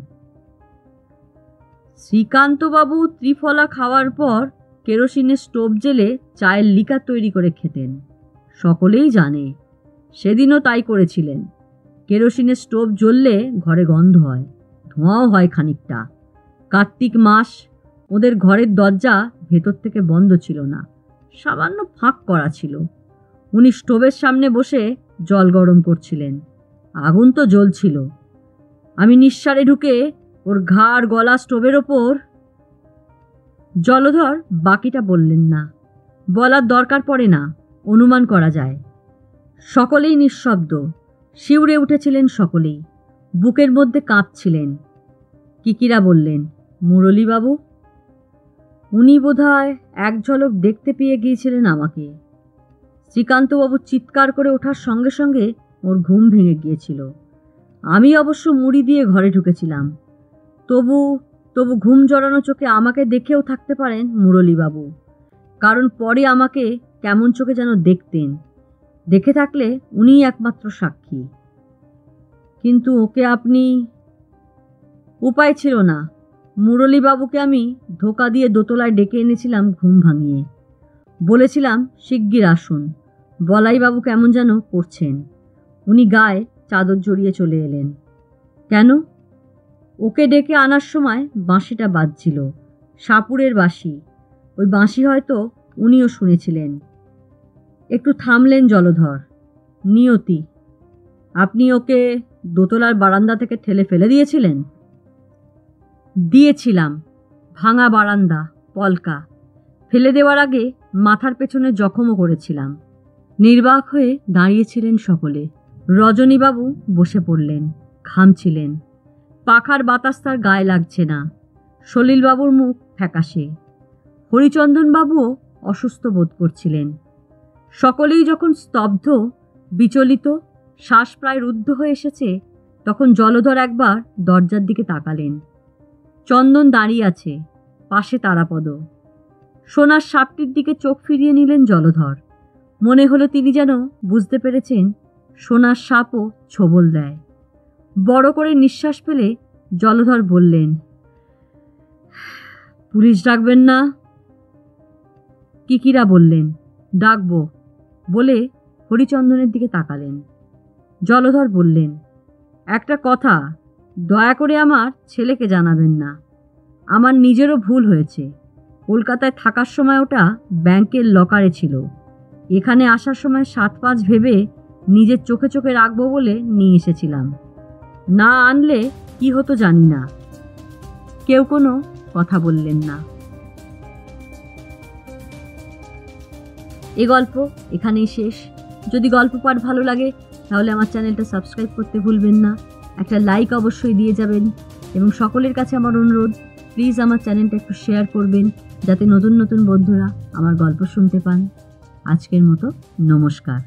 শ্রীকান্তবাবু ত্রিফলা খাওয়ার পর কেরোসিনের স্টোভ জেলে চায়ের লিকার তৈরি করে খেতেন। সকলেই জানে, সেদিনও তাই করেছিলেন। কেরোসিনের স্টোভ জ্বললে ঘরে গন্ধ হয়, ধোঁয়াও হয় খানিকটা। কার্তিক মাস, ওদের ঘরের দরজা ভেতর থেকে বন্ধ ছিল না, সামান্য ফাঁক করা ছিল। উনি স্টোভের সামনে বসে জল গরম করছিলেন, আগুন তো জ্বলছিল। আমি নিঃসারে ঢুকে ওর ঘাড় গলা স্টোভের ওপর। জলধর বাকিটা বললেন না, বলার দরকার পড়ে না, অনুমান করা যায়। সকলেই নিঃশব্দ, শিউরে উঠেছিলেন সকলেই, বুকের মধ্যে কাঁপছিলেন। কিকিরা বললেন, মুরলীবাবু? উনি বোধহয় এক ঝলক দেখতে পেয়ে গিয়েছিলেন আমাকে। শ্রীকান্তবাবু চিৎকার করে ওঠার সঙ্গে সঙ্গে ওর ঘুম ভেঙে গিয়েছিল। আমি অবশ্য মুড়ি দিয়ে ঘরে ঢুকেছিলাম। তবু ঘুম জড়ানো চোখে আমাকে দেখেও থাকতে পারেন মুরলীবাবু, কারণ পরে আমাকে কেমন চোখে যেন দেখতেন। দেখে থাকলে উনিই একমাত্র সাক্ষী। কিন্তু ওকে আপনি... উপায় ছিল না। মুরলীবাবুকে আমি ধোকা দিয়ে দোতলায় ডেকে এনেছিলাম ঘুম ভাঙিয়ে। বলেছিলাম শিগগির আসুন, বলাইবাবু কেমন যেন করছেন। উনি গায়ে চাদর জড়িয়ে চলে এলেন। কেন? ওকে ডেকে আনার সময় বাঁশিটা বাজছিল, সাপুরের বাঁশি। ওই বাঁশি হয়তো উনিও শুনেছিলেন। একটু থামলেন জলধর। নিয়তি, আপনি ওকে দোতলার বারান্দা থেকে ঠেলে ফেলে দিয়েছিলেন? দিয়েছিলাম। ভাঙা বারান্দা, পলকা। ফেলে দেওয়ার আগে মাথার পেছনে জখমও করেছিলাম। নির্বাক হয়ে দাঁড়িয়েছিলেন সকলে। রজনীবাবু বসে পড়লেন, ঘামছিলেন। পাখার বাতাস তার গায়ে লাগছে না। সলিলবাবুর মুখ ফ্যাকাশে। হরিচন্দনবাবুও অসুস্থ বোধ করছিলেন। সকলেই যখন স্তব্ধ, বিচলিত, শ্বাস প্রায় রুদ্ধ হয়ে এসেছে, তখন জলধর একবার দরজার দিকে তাকালেন। চন্দন দাঁড়িয়ে আছে, পাশে তারাপদ। সোনার সাপটির দিকে চোখ ফিরিয়ে নিলেন জলধর। মনে হলো তিনি যেন বুঝতে পেরেছেন সোনার সাপও ছোবল দেয়। বড় করে নিঃশ্বাস ফেলে জলধর বললেন, পুলিশ ডাকবেন না? কিকিরা বললেন, ডাকবো বলে হরিচন্দনের দিকে তাকালেন। জলধর বললেন, একটা কথা, দয়া করে আমার ছেলেকে জানাবেন না। আমার নিজেরও ভুল হয়েছে। কলকাতায় থাকার সময় ওটা ব্যাংকের লকারে ছিল। এখানে আসার সময় 7-5 ভেবে নিজের চোখে চোখে রাখবো বলে নিয়ে এসেছিলাম। না আনলে কি হতো জানি না। কেউ কোনো কথা বললেন না। এ গল্প এখানেই শেষ। যদি গল্প পাঠ ভালো লাগে তাহলে আমার চ্যানেলটা সাবস্ক্রাইব করতে ভুলবেন না। একটা লাইক অবশ্যই দিয়ে যাবেন এবং সকলের কাছে আমার অনুরোধ, প্লিজ আমার চ্যানেলটা একটু শেয়ার করবেন যাতে নতুন নতুন বন্ধুরা আমার গল্প শুনতে পান। আজকের মতো নমস্কার।